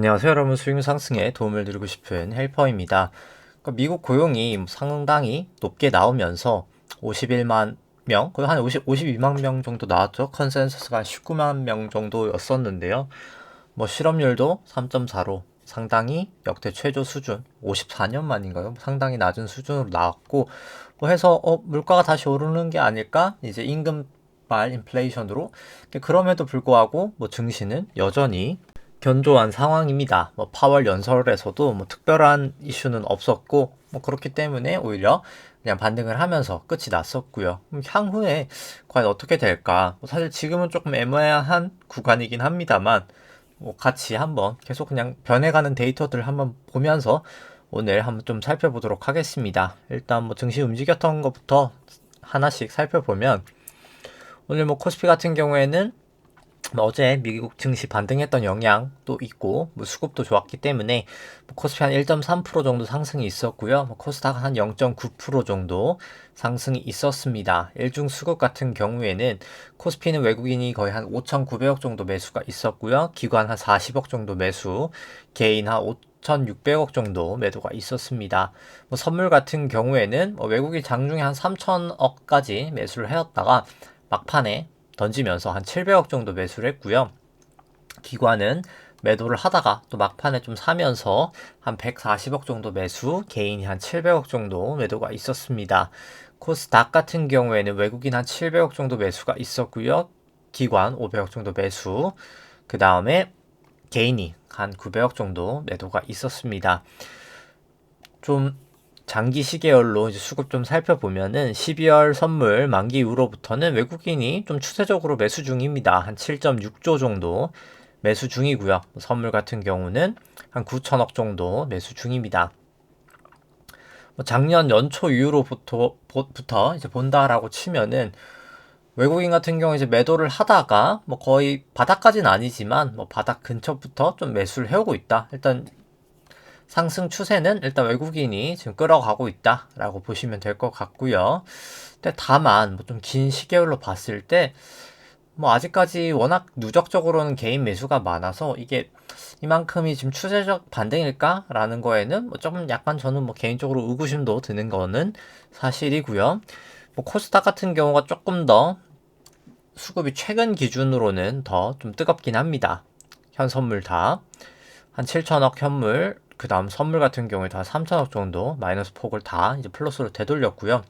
안녕하세요 여러분, 수익률 상승에 도움을 드리고 싶은 헬퍼입니다. 미국 고용이 상당히 높게 나오면서 51만 명, 거의 한 52만 명 정도 나왔죠. 컨센서스가 한 19만 명 정도였었는데요. 실업률도 3.4로 상당히 역대 최저 수준, 54년 만인가요? 상당히 낮은 수준으로 나왔고, 해서 물가가 다시 오르는 게 아닐까? 이제 임금발 인플레이션으로. 그럼에도 불구하고 증시는 여전히 견조한 상황입니다. 파월 연설에서도 특별한 이슈는 없었고, 그렇기 때문에 오히려 그냥 반등을 하면서 끝이 났었고요. 향후에 과연 어떻게 될까? 사실 지금은 조금 애매한 구간이긴 합니다만, 같이 한번 계속 그냥 변해가는 데이터들 한번 보면서 오늘 한번 좀 살펴보도록 하겠습니다. 일단 증시 움직였던 것부터 하나씩 살펴보면, 오늘 코스피 같은 경우에는 어제 미국 증시 반등했던 영향도 있고 수급도 좋았기 때문에 코스피 한 1.3% 정도 상승이 있었고요. 코스닥 한 0.9% 정도 상승이 있었습니다. 일중 수급 같은 경우에는 코스피는 외국인이 거의 한 5,900억 정도 매수가 있었고요. 기관 한 40억 정도 매수, 개인 한 5,600억 정도 매도가 있었습니다. 선물 같은 경우에는 외국인 장중에 한 3,000억까지 매수를 해왔다가 막판에 던지면서 한 700억 정도 매수를 했고요. 기관은 매도를 하다가 또 막판에 좀 사면서 한 140억 정도 매수, 개인이 한 700억 정도 매도가 있었습니다. 코스닥 같은 경우에는 외국인 한 700억 정도 매수가 있었고요. 기관 500억 정도 매수, 그 다음에 개인이 한 900억 정도 매도가 있었습니다. 좀 장기 시계열로 이제 수급 좀 살펴보면은 12월 선물 만기 이후로부터는 외국인이 좀 추세적으로 매수 중입니다. 한 7.6조 정도 매수 중이고요. 선물 같은 경우는 한 9천억 정도 매수 중입니다. 작년 연초 이후로부터 이제 본다라고 치면은 외국인 같은 경우 이제 매도를 하다가 거의 바닥까지는 아니지만 바닥 근처부터 좀 매수를 해오고 있다. 일단 상승 추세는 일단 외국인이 지금 끌어가고 있다라고 보시면 될 것 같고요. 근데 다만 좀 긴 시계열로 봤을 때 아직까지 워낙 누적적으로는 개인 매수가 많아서 이게 이만큼이 지금 추세적 반등일까라는 거에는 좀 약간 저는 개인적으로 의구심도 드는 거는 사실이고요. 코스닥 같은 경우가 조금 더 수급이 최근 기준으로는 더 좀 뜨겁긴 합니다. 현 선물 다 한 7천억 현물, 그 다음 선물 같은 경우에 다 3천억 정도 마이너스 폭을 다 이제 플러스로 되돌렸고요.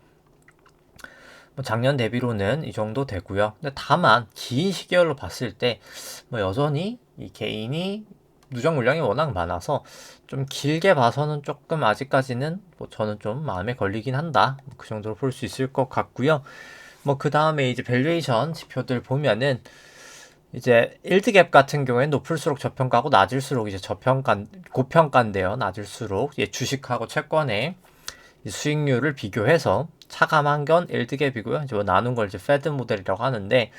작년 대비로는 이 정도 되고요. 근데 다만 긴 시계열로 봤을 때 여전히 이 개인이 누적 물량이 워낙 많아서 좀 길게 봐서는 조금 아직까지는 저는 좀 마음에 걸리긴 한다. 그 정도로 볼 수 있을 것 같고요. 그 다음에 이제 밸류에이션 지표들 보면은 이제 일드갭 같은 경우에는 높을수록 저평가고 낮을수록 이제 고평가인데요. 낮을수록 이제 주식하고 채권의 수익률을 비교해서 차감한 건 일드갭이고요. 이제 나눈 걸 이제 페드 모델이라고 하는데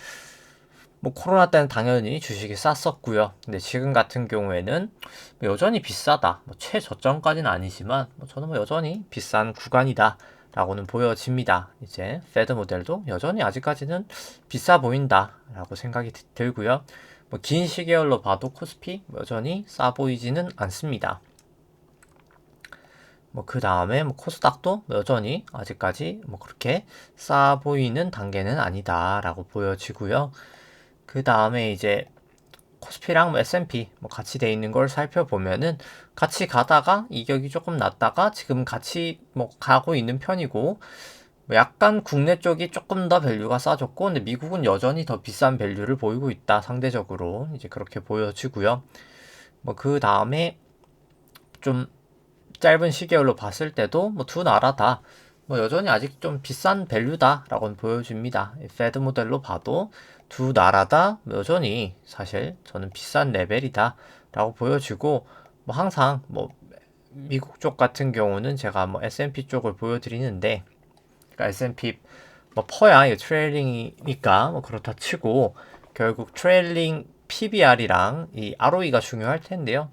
코로나 때는 당연히 주식이 쌌었고요. 근데 지금 같은 경우에는 여전히 비싸다. 최저점까지는 아니지만 저는 여전히 비싼 구간이다. 라고는 보여집니다. 이제 페드 모델도 여전히 아직까지는 비싸 보인다 라고 생각이 들고요. 긴 시계열로 봐도 코스피 여전히 싸 보이지는 않습니다. 그 다음에 코스닥도 여전히 아직까지 그렇게 싸 보이는 단계는 아니다 라고 보여지고요. 그 다음에 이제 코스피랑 S&P 같이 돼 있는 걸 살펴보면은 같이 가다가 이격이 조금 났다가 지금 같이 가고 있는 편이고 약간 국내 쪽이 조금 더 밸류가 싸졌고 근데 미국은 여전히 더 비싼 밸류를 보이고 있다. 상대적으로 이제 그렇게 보여지고요. 그 다음에 좀 짧은 시계열로 봤을 때도 두 나라 다 여전히 아직 좀 비싼 밸류다라고 보여집니다. 페드 모델로 봐도 두 나라 다 여전히 사실 저는 비싼 레벨이다라고 보여지고 항상 미국 쪽 같은 경우는 제가 S&P 쪽을 보여드리는데 그러니까 S&P 퍼야 이거 트레일링이니까 그렇다 치고 결국 트레일링 PBR이랑 이 ROE가 중요할 텐데요.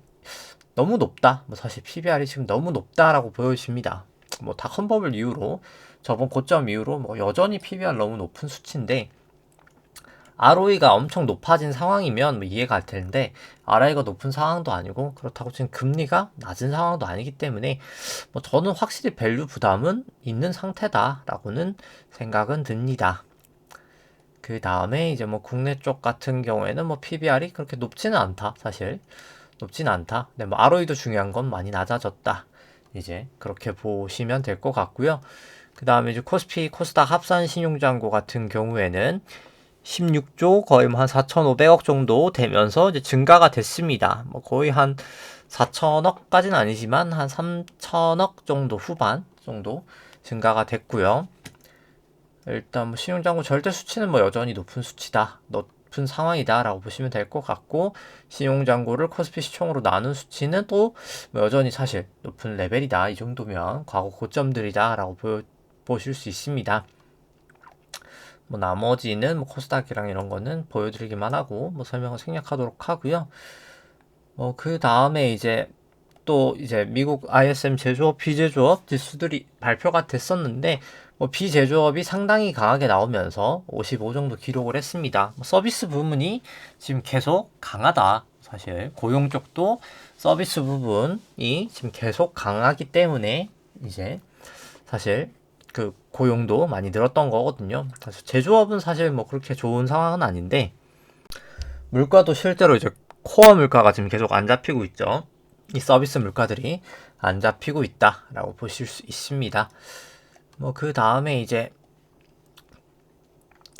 너무 높다. 사실 PBR이 지금 너무 높다라고 보여집니다. 다 컨버블 이후로 저번 고점 이후로 여전히 PBR 너무 높은 수치인데 ROE가 엄청 높아진 상황이면 뭐 이해가 갈 텐데 ROE가 높은 상황도 아니고 그렇다고 지금 금리가 낮은 상황도 아니기 때문에 뭐 저는 확실히 밸류 부담은 있는 상태다라고는 생각은 듭니다. 그 다음에 이제 뭐 국내 쪽 같은 경우에는 뭐 PBR이 그렇게 높지는 않다. 사실 높지는 않다. 근데 뭐 ROE도 중요한 건 많이 낮아졌다. 이제 그렇게 보시면 될 것 같고요. 그 다음에 이제 코스피 코스닥 합산 신용잔고 같은 경우에는 16조 거의 뭐 한 4,500억 정도 되면서 이제 증가가 됐습니다. 뭐 거의 한 4천억까지는 아니지만 한 3천억 정도 후반 정도 증가가 됐고요. 일단 뭐 신용잔고 절대 수치는 뭐 여전히 높은 수치다. 높은 상황이다라고 보시면 될 것 같고 신용잔고를 코스피 시총으로 나눈 수치는 또뭐 여전히 사실 높은 레벨이다. 이 정도면 과거 고점들이다라고 보실 수 있습니다. 뭐 나머지는 뭐 코스닥이랑 이런 거는 보여드리기만 하고 뭐 설명을 생략하도록 하고요. 그 다음에 이제 또 이제 미국 ISM 제조업, 비제조업 지수들이 발표가 됐었는데 뭐 비제조업이 상당히 강하게 나오면서 55 정도 기록을 했습니다. 뭐 서비스 부분이 지금 계속 강하다. 사실 고용 쪽도 서비스 부분이 지금 계속 강하기 때문에 이제 사실 그 고용도 많이 늘었던 거거든요. 그래서 제조업은 사실 뭐 그렇게 좋은 상황은 아닌데 물가도 실제로 이제 코어 물가가 지금 계속 안 잡히고 있죠. 이 서비스 물가들이 안 잡히고 있다라고 보실 수 있습니다. 뭐 그 다음에 이제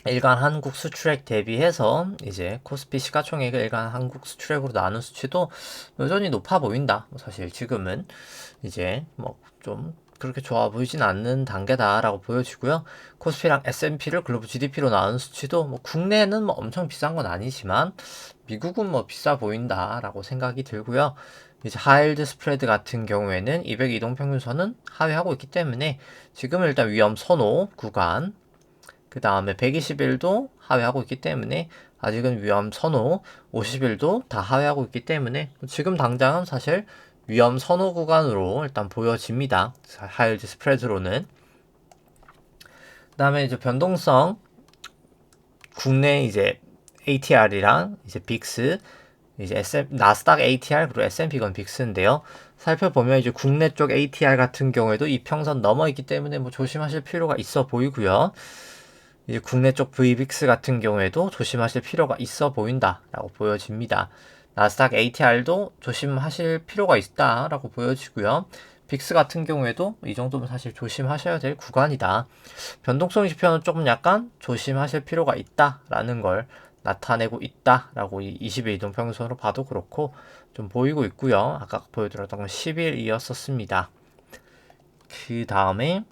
일간 한국 수출액 대비해서 이제 코스피 시가총액을 일간 한국 수출액으로 나눈 수치도 여전히 높아 보인다. 사실 지금은 이제 뭐 좀 그렇게 좋아 보이진 않는 단계다라고 보여지고요. 코스피랑 S&P를 글로벌 GDP로 나눈 수치도 뭐 국내는 뭐 엄청 비싼 건 아니지만 미국은 뭐 비싸 보인다라고 생각이 들고요. 이제 하이힐드 스프레드 같은 경우에는 200 이동평균선은 하회하고 있기 때문에 지금은 일단 위험 선호 구간 그 다음에 120일도 하회하고 있기 때문에 아직은 위험 선호 50일도 다 하회하고 있기 때문에 지금 당장은 사실 위험 선호 구간으로 일단 보여집니다. 하이힐드 스프레드로는. 그 다음에 이제 변동성 국내 이제 ATR이랑 이제 빅스 이제 나스닥 ATR 그리고 S&P건 빅스인데요. 살펴보면 이제 국내 쪽 ATR 같은 경우에도 이평선 넘어 있기 때문에 뭐 조심하실 필요가 있어 보이고요. 이제 국내 쪽 VBIX 같은 경우에도 조심하실 필요가 있어 보인다라고 보여집니다. 나스닥 ATR도 조심하실 필요가 있다라고 보여지고요. 빅스 같은 경우에도 이 정도면 사실 조심하셔야 될 구간이다. 변동성 지표는 조금 약간 조심하실 필요가 있다라는 걸 나타내고 있다라고 이 20일 이동평균선으로 봐도 그렇고 좀 보이고 있고요. 아까 보여드렸던 건 10일이었었습니다. 그 다음에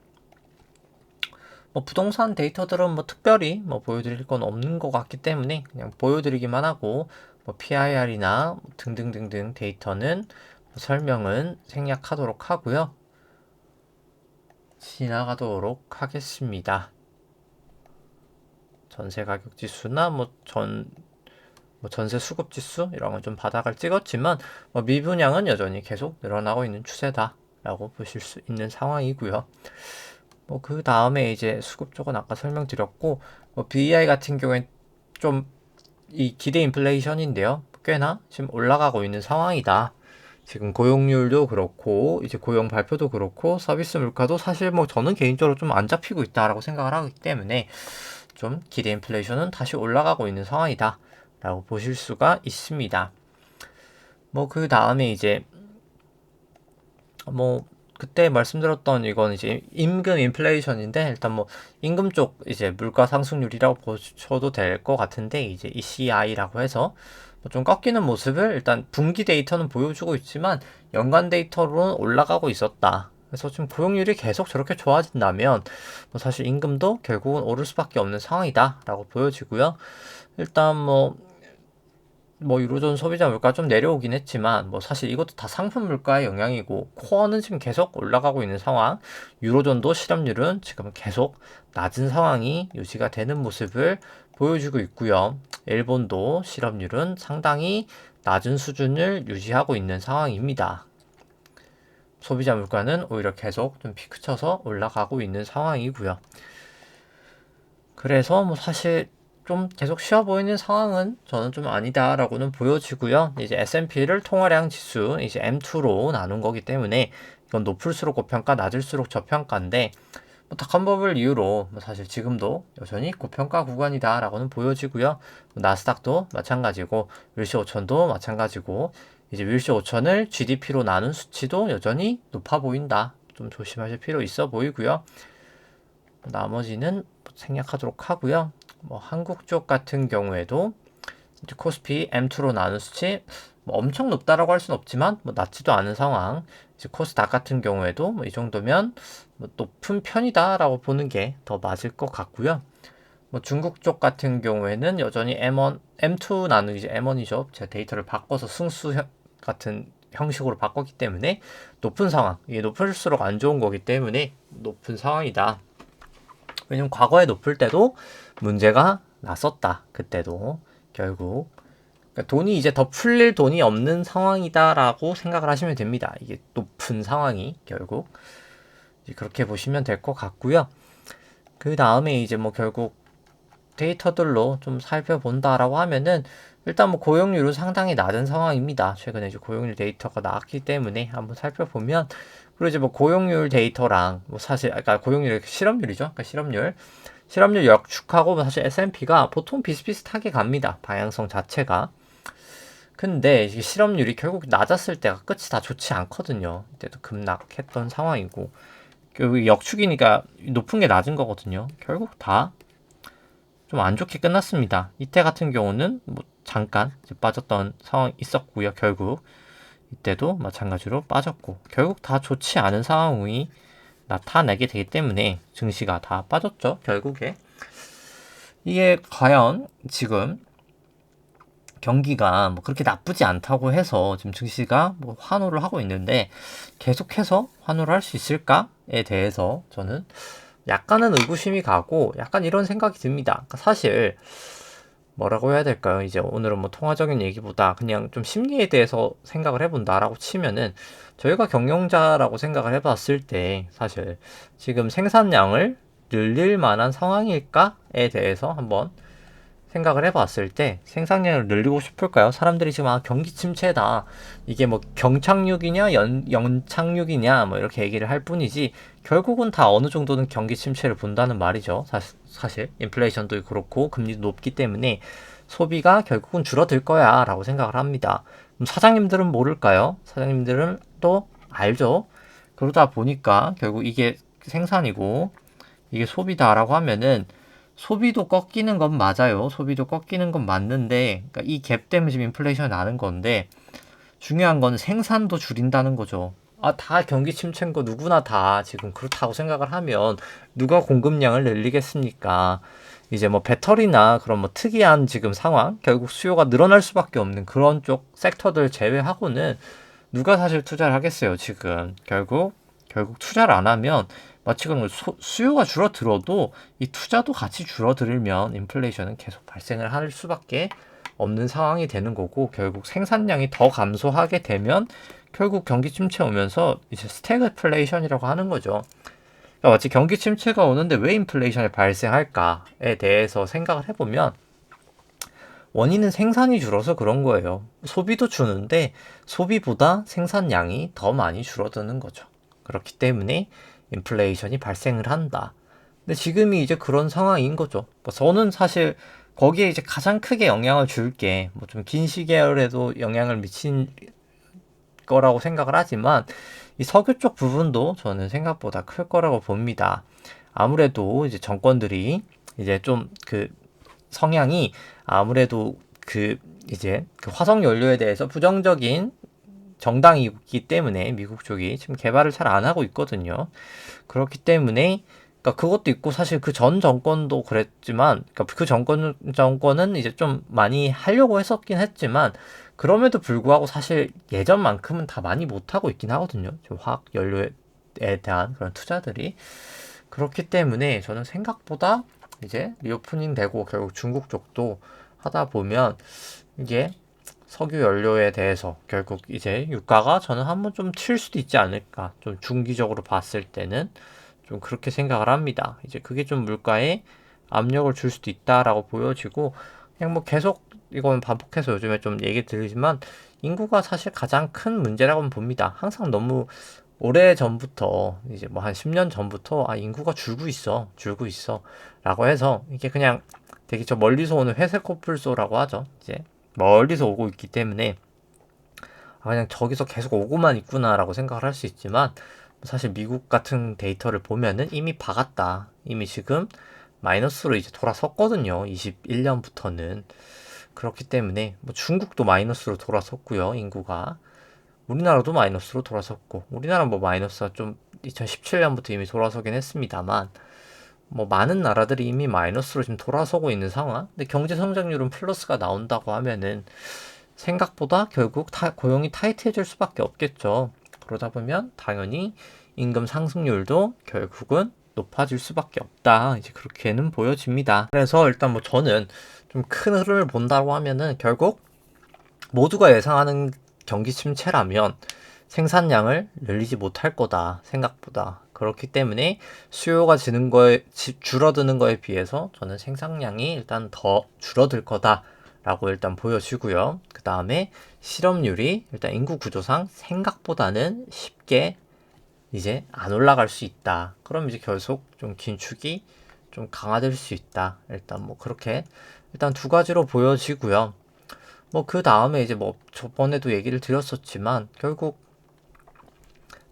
뭐 부동산 데이터들은 뭐 특별히 뭐 보여드릴 건 없는 것 같기 때문에 그냥 보여드리기만 하고 뭐 PIR이나 등등등등 데이터는 설명은 생략하도록 하고요. 지나가도록 하겠습니다. 전세 가격 지수나 뭐 전세 수급 지수 이런 건 좀 바닥을 찍었지만 뭐 미분양은 여전히 계속 늘어나고 있는 추세다라고 보실 수 있는 상황이고요. 뭐 그 다음에 이제 수급 쪽은 아까 설명드렸고 뭐 BEI 같은 경우엔 좀 이 기대 인플레이션인데요. 꽤나 지금 올라가고 있는 상황이다. 지금 고용률도 그렇고 이제 고용 발표도 그렇고 서비스 물가도 사실 뭐 저는 개인적으로 좀 안 잡히고 있다라고 생각을 하기 때문에 좀 기대 인플레이션은 다시 올라가고 있는 상황이다 라고 보실 수가 있습니다. 뭐 그 다음에 이제 뭐 그때 말씀드렸던 이건 이제 임금 인플레이션인데 일단 뭐 임금 쪽 이제 물가 상승률이라고 보셔도 될 것 같은데 이제 ECI라고 해서 좀 꺾이는 모습을 일단 분기 데이터는 보여주고 있지만 연간 데이터로는 올라가고 있었다. 그래서 지금 고용률이 계속 저렇게 좋아진다면 뭐 사실 임금도 결국은 오를 수밖에 없는 상황이다라고 보여지고요. 일단 뭐 유로존 소비자 물가 좀 내려오긴 했지만 뭐 사실 이것도 다 상품 물가의 영향이고 코어는 지금 계속 올라가고 있는 상황. 유로존도 실업률은 지금 계속 낮은 상황이 유지가 되는 모습을 보여주고 있고요. 일본도 실업률은 상당히 낮은 수준을 유지하고 있는 상황입니다. 소비자 물가는 오히려 계속 좀 피크쳐서 올라가고 있는 상황이고요. 그래서 뭐 사실 좀 계속 쉬워 보이는 상황은 저는 좀 아니다라고는 보여지고요. 이제 S&P를 통화량 지수 이제 M2로 나눈 거기 때문에 이건 높을수록 고평가, 낮을수록 저평가인데 뭐 닷컴버블 이후로 뭐 사실 지금도 여전히 고평가 구간이다라고는 보여지고요. 뭐 나스닥도 마찬가지고 윌시 5천도 마찬가지고 이제 윌시 5천을 GDP로 나눈 수치도 여전히 높아 보인다. 좀 조심하실 필요 있어 보이고요. 뭐 나머지는 생략하도록 하고요. 뭐 한국 쪽 같은 경우에도 이제 코스피 M2로 나눈 수치 뭐 엄청 높다라고 할 수는 없지만 뭐 낮지도 않은 상황. 이제 코스닥 같은 경우에도 뭐 이 정도면 뭐 높은 편이다라고 보는 게 더 맞을 것 같고요. 뭐 중국 쪽 같은 경우에는 여전히 M1, M2 나누기 이제 M1이죠. 제가 데이터를 바꿔서 승수 같은 형식으로 바꿨기 때문에 높은 상황. 이게 높을수록 안 좋은 거기 때문에 높은 상황이다. 왜냐면 과거에 높을 때도 문제가 났었다. 그때도 결국 그러니까 돈이 이제 더 풀릴 돈이 없는 상황이다라고 생각을 하시면 됩니다. 이게 높은 상황이 결국 이제 그렇게 보시면 될 것 같고요. 그 다음에 이제 뭐 결국 데이터들로 좀 살펴본다라고 하면은 일단 뭐 고용률은 상당히 낮은 상황입니다. 최근에 이제 고용률 데이터가 나왔기 때문에 한번 살펴보면 그리고 이제 뭐 고용률 데이터랑 뭐 사실 아까 고용률 실업률이죠. 그러니까 실업률 역축하고 뭐 사실 S&P가 보통 비슷비슷하게 갑니다. 방향성 자체가. 근데 이게 실업률이 결국 낮았을 때가 끝이 다 좋지 않거든요. 이때도 급락했던 상황이고 결국 역축이니까 높은 게 낮은 거거든요. 결국 다 좀 안 좋게 끝났습니다. 이때 같은 경우는 뭐 잠깐 빠졌던 상황이 있었고요. 결국 이때도 마찬가지로 빠졌고 결국 다 좋지 않은 상황이 나타나게 되기 때문에 증시가 다 빠졌죠. 결국에 이게 과연 지금 경기가 뭐 그렇게 나쁘지 않다고 해서 지금 증시가 뭐 환호를 하고 있는데 계속해서 환호를 할 수 있을까에 대해서 저는 약간은 의구심이 가고 약간 이런 생각이 듭니다. 그러니까 사실 뭐라고 해야 될까요? 이제 오늘은 뭐 통화적인 얘기보다 그냥 좀 심리에 대해서 생각을 해본다라고 치면은 저희가 경영자라고 생각을 해봤을 때 사실 지금 생산량을 늘릴 만한 상황일까에 대해서 한번 생각을 해봤을 때 생산량을 늘리고 싶을까요? 사람들이 지금 경기 침체다. 이게 뭐 경착륙이냐 연착륙이냐 뭐 이렇게 얘기를 할 뿐이지 결국은 다 어느 정도는 경기 침체를 본다는 말이죠. 사실 인플레이션도 그렇고 금리도 높기 때문에 소비가 결국은 줄어들 거야 라고 생각을 합니다. 그럼 사장님들은 모를까요? 사장님들은 또 알죠. 그러다 보니까 결국 이게 생산이고 이게 소비다라고 하면은 소비도 꺾이는 건 맞아요. 소비도 꺾이는 건 맞는데 그러니까 이 갭 때문에 지금 인플레이션이 나는 건데 중요한 건 생산도 줄인다는 거죠. 다 경기 침체인 거 누구나 다 지금 그렇다고 생각을 하면 누가 공급량을 늘리겠습니까? 이제 뭐 배터리나 그런 뭐 특이한 지금 상황, 결국 수요가 늘어날 수밖에 없는 그런 쪽 섹터들 제외하고는 누가 사실 투자를 하겠어요, 지금. 결국 투자를 안 하면 마치 그런 수요가 줄어들어도 이 투자도 같이 줄어들면 인플레이션은 계속 발생을 할 수밖에 없는 상황이 되는 거고 결국 생산량이 더 감소하게 되면 결국 경기 침체 오면서 이제 스태그플레이션이라고 하는 거죠. 그러니까 마치 경기 침체가 오는데 왜 인플레이션이 발생할까에 대해서 생각을 해보면 원인은 생산이 줄어서 그런 거예요. 소비도 주는데 소비보다 생산량이 더 많이 줄어드는 거죠. 그렇기 때문에 인플레이션이 발생을 한다. 근데 지금이 이제 그런 상황인 거죠. 저는 사실 거기에 이제 가장 크게 영향을 줄 게 뭐 좀 긴 시계열에도 영향을 미친 거라고 생각을 하지만 이 석유 쪽 부분도 저는 생각보다 클 거라고 봅니다. 아무래도 이제 정권들이 이제 좀 그 성향이 아무래도 이제 그 화석 연료에 대해서 부정적인 정당이기 때문에 미국 쪽이 지금 개발을 잘 안 하고 있거든요. 그렇기 때문에 그러니까 그것도 있고 사실 그 전 정권도 그랬지만 그러니까 그 정권은 이제 좀 많이 하려고 했었긴 했지만 그럼에도 불구하고 사실 예전만큼은 다 많이 못 하고 있긴 하거든요. 화학 연료에 대한 그런 투자들이 그렇기 때문에 저는 생각보다 이제 리오프닝 되고 결국 중국 쪽도 하다 보면 이게 석유 연료에 대해서 결국 이제 유가가 저는 한번 좀 튈 수도 있지 않을까. 좀 중기적으로 봤을 때는 좀 그렇게 생각을 합니다. 이제 그게 좀 물가에 압력을 줄 수도 있다라고 보여지고, 그냥 뭐 계속 이건 반복해서 요즘에 좀 얘기 드리지만 인구가 사실 가장 큰 문제라고는 봅니다. 항상 너무 오래 전부터 이제 뭐 한 10년 전부터 인구가 줄고 있어 라고 해서 이게 그냥 되게 저 멀리서 오는 회색 코뿔소라고 하죠. 이제 멀리서 오고 있기 때문에 그냥 저기서 계속 오고만 있구나라고 생각을 할 수 있지만 사실 미국 같은 데이터를 보면은 이미 박았다. 이미 지금 마이너스로 이제 돌아섰거든요. 21년부터는. 그렇기 때문에 뭐 중국도 마이너스로 돌아섰고요. 인구가. 우리나라도 마이너스로 돌아섰고, 우리나라는 뭐 마이너스가 좀 2017년부터 이미 돌아서긴 했습니다만, 뭐 많은 나라들이 이미 마이너스로 지금 돌아서고 있는 상황. 근데 경제 성장률은 플러스가 나온다고 하면은 생각보다 결국 고용이 타이트해질 수밖에 없겠죠. 그러다 보면 당연히 임금 상승률도 결국은 높아질 수밖에 없다. 이제 그렇게는 보여집니다. 그래서 일단 뭐 저는 좀 큰 흐름을 본다고 하면은 결국 모두가 예상하는 경기 침체라면 생산량을 늘리지 못할 거다. 생각보다. 그렇기 때문에 수요가 줄어드는 거에 비해서 저는 생산량이 일단 더 줄어들 거다. 라고 일단 보여지고요. 그 다음에 실업률이 일단 인구 구조상 생각보다는 쉽게 이제 안 올라갈 수 있다. 그럼 이제 계속 좀 긴축이 좀 강화될 수 있다. 일단 뭐 그렇게 일단 두 가지로 보여지고요. 뭐 그 다음에 이제 뭐 저번에도 얘기를 드렸었지만 결국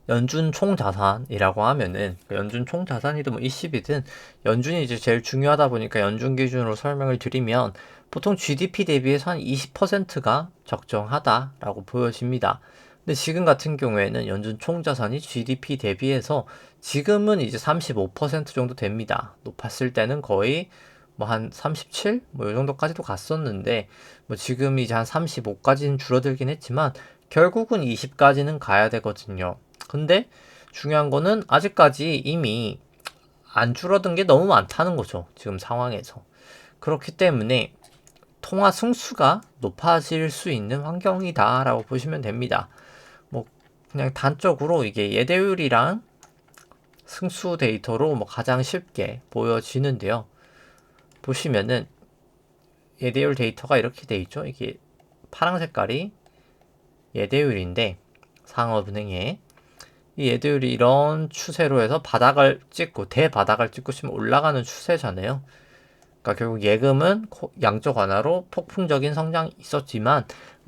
연준 총자산이라고 하면은 연준 총자산이든 뭐 이십이든 연준이 이제 제일 중요하다 보니까 연준 기준으로 설명을 드리면 보통 GDP 대비해서 한 20%가 적정하다라고 보여집니다. 근데 지금 같은 경우에는 연준 총자산이 GDP 대비해서 지금은 이제 35% 정도 됩니다. 높았을 때는 거의 뭐 한 37? 뭐 이 정도까지도 갔었는데 뭐 지금 이제 한 35까지는 줄어들긴 했지만 결국은 20까지는 가야 되거든요. 근데 중요한 거는 아직까지 이미 안 줄어든 게 너무 많다는 거죠. 지금 상황에서. 그렇기 때문에 통화 승수가 높아질 수 있는 환경이다라고 보시면 됩니다. 뭐 그냥 단적으로 이게 예대율이랑 승수 데이터로 뭐 가장 쉽게 보여지는데요. 보시면은 예대율 데이터가 이렇게 돼 있죠. 이게 파란 색깔이 예대율인데 상업은행에 이 예대율이 이런 추세로 해서 바닥을 찍고 대바닥을 찍고 지금 올라가는 추세잖아요. 그러니까 결국 예금은 양적 완화로 폭풍적인 성장이 있었지만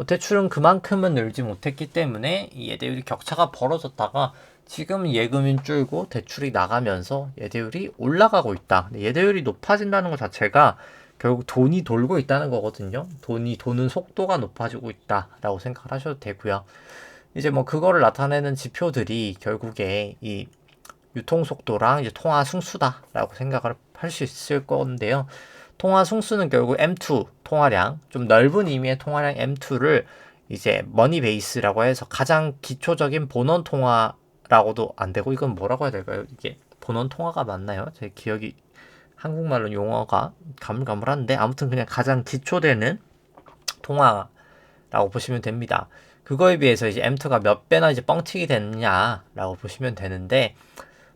대출은 그만큼은 늘지 못했기 때문에 이 예대율이 격차가 벌어졌다가 지금 예금이 줄고 대출이 나가면서 예대율이 올라가고 있다. 예대율이 높아진다는 것 자체가 결국 돈이 돌고 있다는 거거든요. 돈이 도는 속도가 높아지고 있다라고 생각을 하셔도 되고요. 이제 뭐 그거를 나타내는 지표들이 결국에 이 유통 속도랑 이제 통화 승수다라고 생각을 할 수 있을 건데요. 통화 승수는 결국 M2 통화량, 좀 넓은 의미의 통화량 M2를 이제 머니 베이스라고 해서 가장 기초적인 본원 통화라고도 안 되고 이건 뭐라고 해야 될까요? 이게 본원 통화가 맞나요? 제 기억이 한국말로 용어가 가물가물한데 아무튼 그냥 가장 기초되는 통화라고 보시면 됩니다. 그거에 비해서 이제 M2가 몇 배나 이제 뻥튀기 됐냐라고 보시면 되는데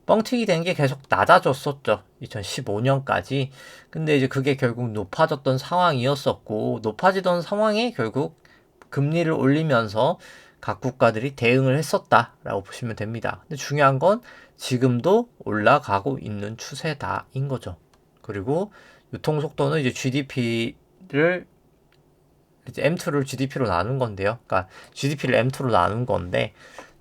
뻥튀기 된 게 계속 낮아졌었죠. 2015년까지. 근데 이제 그게 결국 높아졌던 상황이었었고 높아지던 상황에 결국 금리를 올리면서 각 국가들이 대응을 했었다라고 보시면 됩니다. 근데 중요한 건 지금도 올라가고 있는 추세다인 거죠. 그리고 유통 속도는 이제 GDP를 이제 M2를 GDP로 나눈 건데요. 그러니까 GDP를 M2로 나눈 건데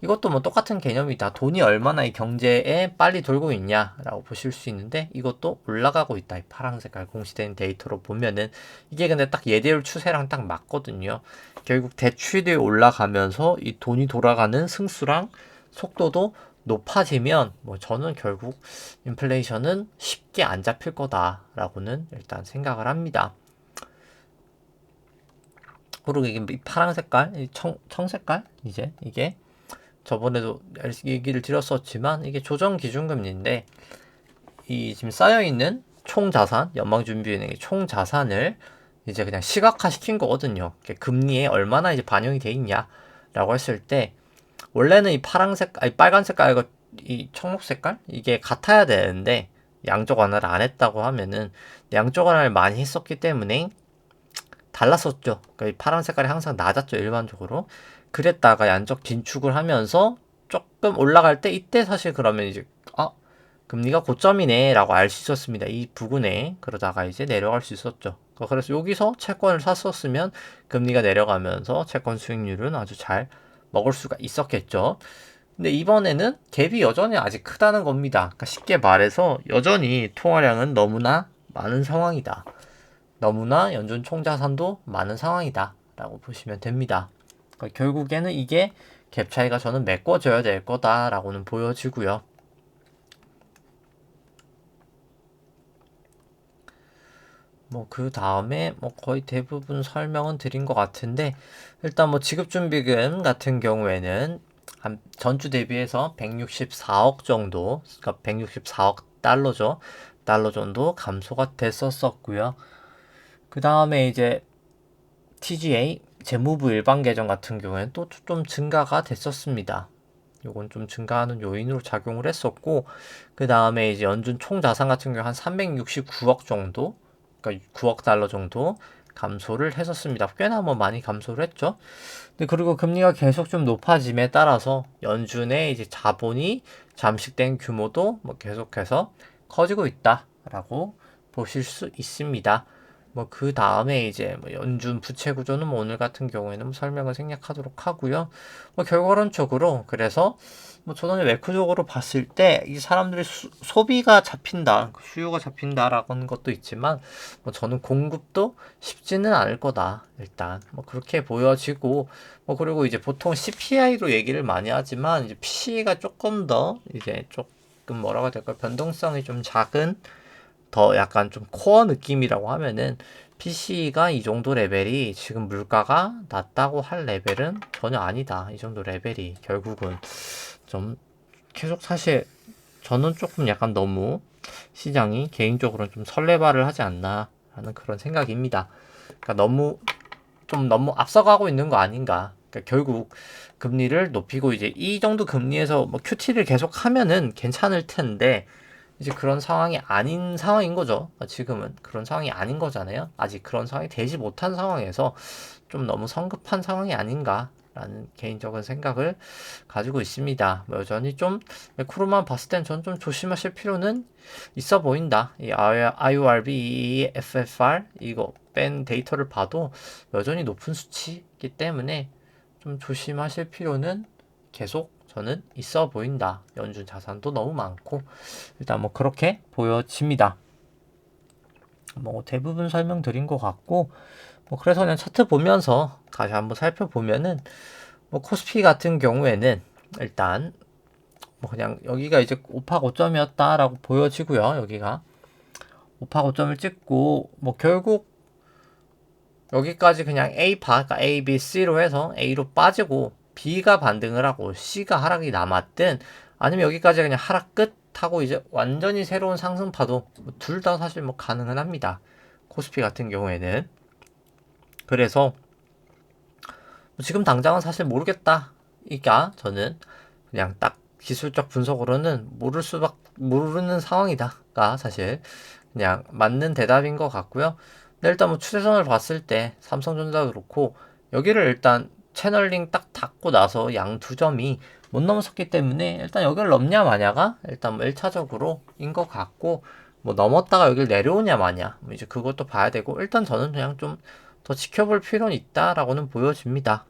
이것도 뭐 똑같은 개념이다. 돈이 얼마나 이 경제에 빨리 돌고 있냐라고 보실 수 있는데 이것도 올라가고 있다. 이 파란 색깔 공시된 데이터로 보면은 이게 근데 딱 예대율 추세랑 딱 맞거든요. 결국 대출이 올라가면서 이 돈이 돌아가는 승수랑 속도도 높아지면 뭐 저는 결국 인플레이션은 쉽게 안 잡힐 거다라고는 일단 생각을 합니다. 그리고 이게 파란 색깔, 청 색깔 이제 이게 저번에도 얘기를 드렸었지만 이게 조정 기준금리인데 이 지금 쌓여있는 총자산, 연방준비은행의 총자산을 이제 그냥 시각화 시킨 거거든요. 금리에 얼마나 이제 반영이 돼 있냐라고 했을 때 원래는 이 파란색, 아니 빨간 색깔과 이 청록 색깔 이게 같아야 되는데 양적 완화를 안 했다고 하면은 양적 완화를 많이 했었기 때문에 달랐었죠. 그러니까 이 파란 색깔이 항상 낮았죠, 일반적으로. 그랬다가 양적 긴축을 하면서 조금 올라갈 때 이때 사실 그러면 이제 금리가 고점이네 라고 알 수 있었습니다. 이 부근에. 그러다가 이제 내려갈 수 있었죠. 그래서 여기서 채권을 샀었으면 금리가 내려가면서 채권 수익률은 아주 잘 먹을 수가 있었겠죠. 근데 이번에는 갭이 여전히 아직 크다는 겁니다. 그러니까 쉽게 말해서 여전히 통화량은 너무나 많은 상황이다. 너무나 연준 총자산도 많은 상황이다 라고 보시면 됩니다. 그러니까 결국에는 이게 갭 차이가 저는 메꿔져야 될 거다라고는 보여지고요. 그 다음에 거의 대부분 설명은 드린 것 같은데, 일단 지급준비금 같은 경우에는 한 전주 대비해서 164억 정도, 그러니까 164억 달러죠. 달러 정도 감소가 됐었고요. 그 다음에 이제 TGA 재무부 일반 계정 같은 경우에는 또 좀 증가가 됐었습니다. 요건 좀 증가하는 요인으로 작용을 했었고, 그 다음에 이제 연준 총 자산 같은 경우 한 369억 정도, 그러니까 9억 달러 정도 감소를 했었습니다. 꽤나 많이 감소를 했죠. 근데 그리고 금리가 계속 좀 높아짐에 따라서 연준의 이제 자본이 잠식된 규모도 계속해서 커지고 있다라고 보실 수 있습니다. 그 다음에 이제 연준 부채 구조는 오늘 같은 경우에는 설명을 생략하도록 하고요. 결과론적으로 그래서 저는 매크로적으로 봤을 때 이 사람들이 소비가 잡힌다, 수요가 잡힌다라는 것도 있지만 저는 공급도 쉽지는 않을 거다. 일단 그렇게 보여지고 그리고 이제 보통 CPI로 얘기를 많이 하지만 이제 PC가 조금 더 이제 조금 뭐라고 해야 될까 변동성이 좀 작은 더 약간 좀 코어 느낌이라고 하면은 PC가 이 정도 레벨이 지금 물가가 낮다고 할 레벨은 전혀 아니다. 이 정도 레벨이 결국은 좀 계속 사실 저는 조금 약간 너무 시장이 개인적으로는 좀 설레발을 하지 않나 라는 그런 생각입니다. 그러니까 너무 앞서가고 있는 거 아닌가. 그러니까 결국 금리를 높이고 이제 이 정도 금리에서 QT를 계속 하면은 괜찮을 텐데 이제 그런 상황이 아닌 상황인 거죠. 지금은 그런 상황이 아닌 거잖아요. 아직 그런 상황이 되지 못한 상황에서 좀 너무 성급한 상황이 아닌가라는 개인적인 생각을 가지고 있습니다. 여전히 좀 매크로만 봤을 땐 전 좀 조심하실 필요는 있어 보인다. 이 IORB, FFR 이거 뺀 데이터를 봐도 여전히 높은 수치이기 때문에 좀 조심하실 필요는 계속 저는 있어 보인다. 연준 자산도 너무 많고 일단 그렇게 보여집니다. 대부분 설명드린 것 같고 그래서 그냥 차트 보면서 다시 한번 살펴보면은 코스피 같은 경우에는 일단 그냥 여기가 이제 오파 고점이었다라고 보여지고요. 여기가 오파 고점을 찍고 결국 여기까지 그냥 A파, 그러니까 A, B, C로 해서 A로 빠지고 B가 반등을 하고 C가 하락이 남았든 아니면 여기까지 그냥 하락 끝 하고 이제 완전히 새로운 상승파도 둘 다 사실 가능은 합니다. 코스피 같은 경우에는. 그래서 지금 당장은 사실 모르겠다. 이까 저는 그냥 딱 기술적 분석으로는 모르는 상황이다가 사실 그냥 맞는 대답인 것 같고요. 근데 일단 추세선을 봤을 때 삼성전자도 그렇고 여기를 일단 채널링 딱 닫고 나서 양 두 점이 못 넘었기 때문에 일단 여기를 넘냐 마냐가 일단 1차적으로 인 것 같고 넘었다가 여기를 내려오냐 마냐 이제 그것도 봐야 되고 일단 저는 그냥 좀 더 지켜볼 필요는 있다라고는 보여집니다.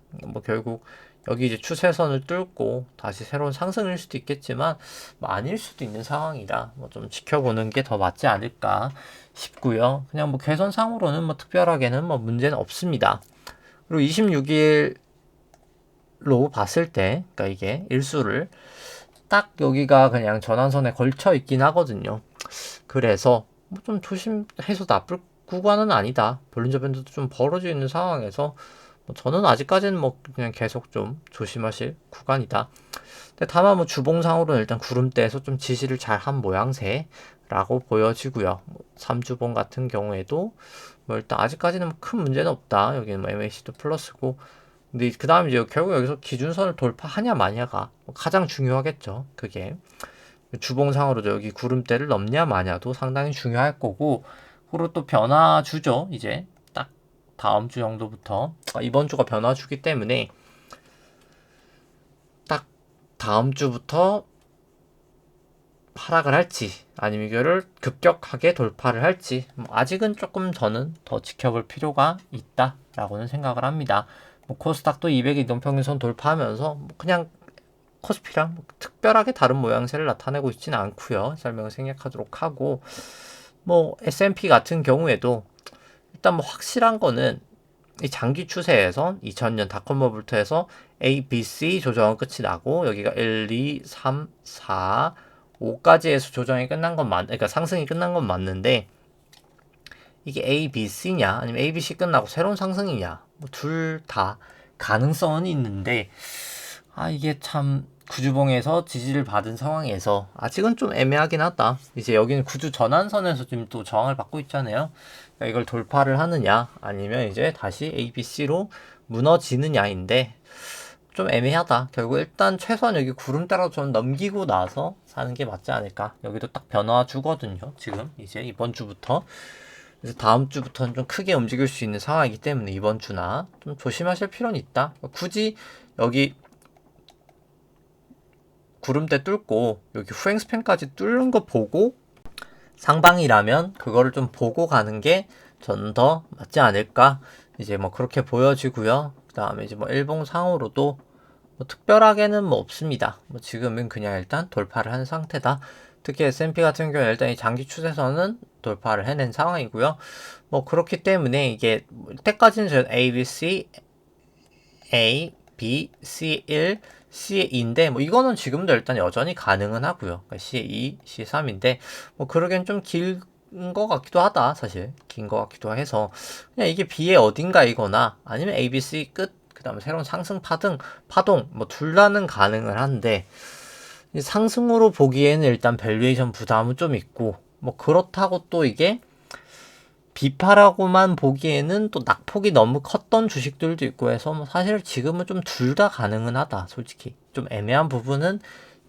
결국 여기 이제 추세선을 뚫고 다시 새로운 상승일 수도 있겠지만 아닐 수도 있는 상황이라 좀 지켜보는 게 더 맞지 않을까 싶고요. 그냥 개선상으로는 특별하게는 문제는 없습니다. 그리고 26일로 봤을 때, 그러니까 이게 일수를 딱 여기가 그냥 전환선에 걸쳐 있긴 하거든요. 그래서 좀 조심해서 나쁠 구간은 아니다. 볼린저 밴드도 좀 벌어져 있는 상황에서 저는 아직까지는 그냥 계속 좀 조심하실 구간이다. 근데 다만 주봉상으로는 일단 구름대에서 좀 지지를 잘 한 모양새라고 보여지고요. 3주봉 같은 경우에도 일단 아직까지는 큰 문제는 없다. 여기는 MAC도 플러스고. 근데 그 다음에 이제 결국 여기서 기준선을 돌파하냐 마냐가 가장 중요하겠죠. 그게. 주봉상으로도 여기 구름대를 넘냐 마냐도 상당히 중요할 거고, 그리고 또 변화 주죠. 이제 딱 다음 주 정도부터 이번 주가 변화 주기 때문에 딱 다음 주부터 하락을 할지 아니면 이거를 급격하게 돌파를 할지 아직은 조금 저는 더 지켜볼 필요가 있다라고는 생각을 합니다. 코스닥도 200 이동평균선 돌파하면서 그냥 코스피랑 특별하게 다른 모양새를 나타내고 있지는 않고요. 설명을 생략하도록 하고, S&P 같은 경우에도 일단 확실한 거는 이 장기 추세에서 2000년 닷컴버블부터 해서 A, B, C 조정은 끝이 나고 여기가 1, 2, 3, 4, 5까지에서 조정이 끝난 건 그러니까 상승이 끝난 건 맞는데 이게 A, B, C냐 아니면 A, B, C 끝나고 새로운 상승이냐 둘 다 가능성은 있는데 이게 참 구주봉에서 지지를 받은 상황에서 아직은 좀 애매하긴 하다. 이제 여기는 구주 전환선에서 지금 또 저항을 받고 있잖아요. 그러니까 이걸 돌파를 하느냐 아니면 이제 다시 A, B, C로 무너지느냐인데 좀 애매하다. 결국 일단 최소한 여기 구름대로 좀 넘기고 나서 사는 게 맞지 않을까. 여기도 딱 변화 주거든요. 지금 이제 이번 주부터. 그래서 다음 주부터는 좀 크게 움직일 수 있는 상황이기 때문에 이번 주나 좀 조심하실 필요는 있다. 굳이 여기 구름대 뚫고 여기 후행 스팬까지 뚫는 거 보고 상방이라면 그거를 좀 보고 가는 게 저는 더 맞지 않을까. 이제 그렇게 보여지고요. 그 다음에 이제 일봉상으로도 특별하게는 없습니다. 지금은 그냥 일단 돌파를 한 상태다. 특히 S&P 같은 경우에 일단 이 장기 추세선은 돌파를 해낸 상황이고요. 그렇기 때문에 이게 때까지는 저는 A, B, C, A, B, C 1, C 2인데 이거는 지금도 일단 여전히 가능은 하고요. 그러니까 C 2, C 3인데 그러기엔 좀 길 것 같기도 하다. 사실 긴 것 같기도 해서 그냥 이게 B의 어딘가이거나 아니면 A, B, C 끝 그 다음에 새로운 상승 파동 둘 다는 가능을 한데 상승으로 보기에는 일단 밸류에이션 부담은 좀 있고 그렇다고 또 이게 비파라고만 보기에는 또 낙폭이 너무 컸던 주식들도 있고 해서 사실 지금은 좀 둘 다 가능은 하다. 솔직히 좀 애매한 부분은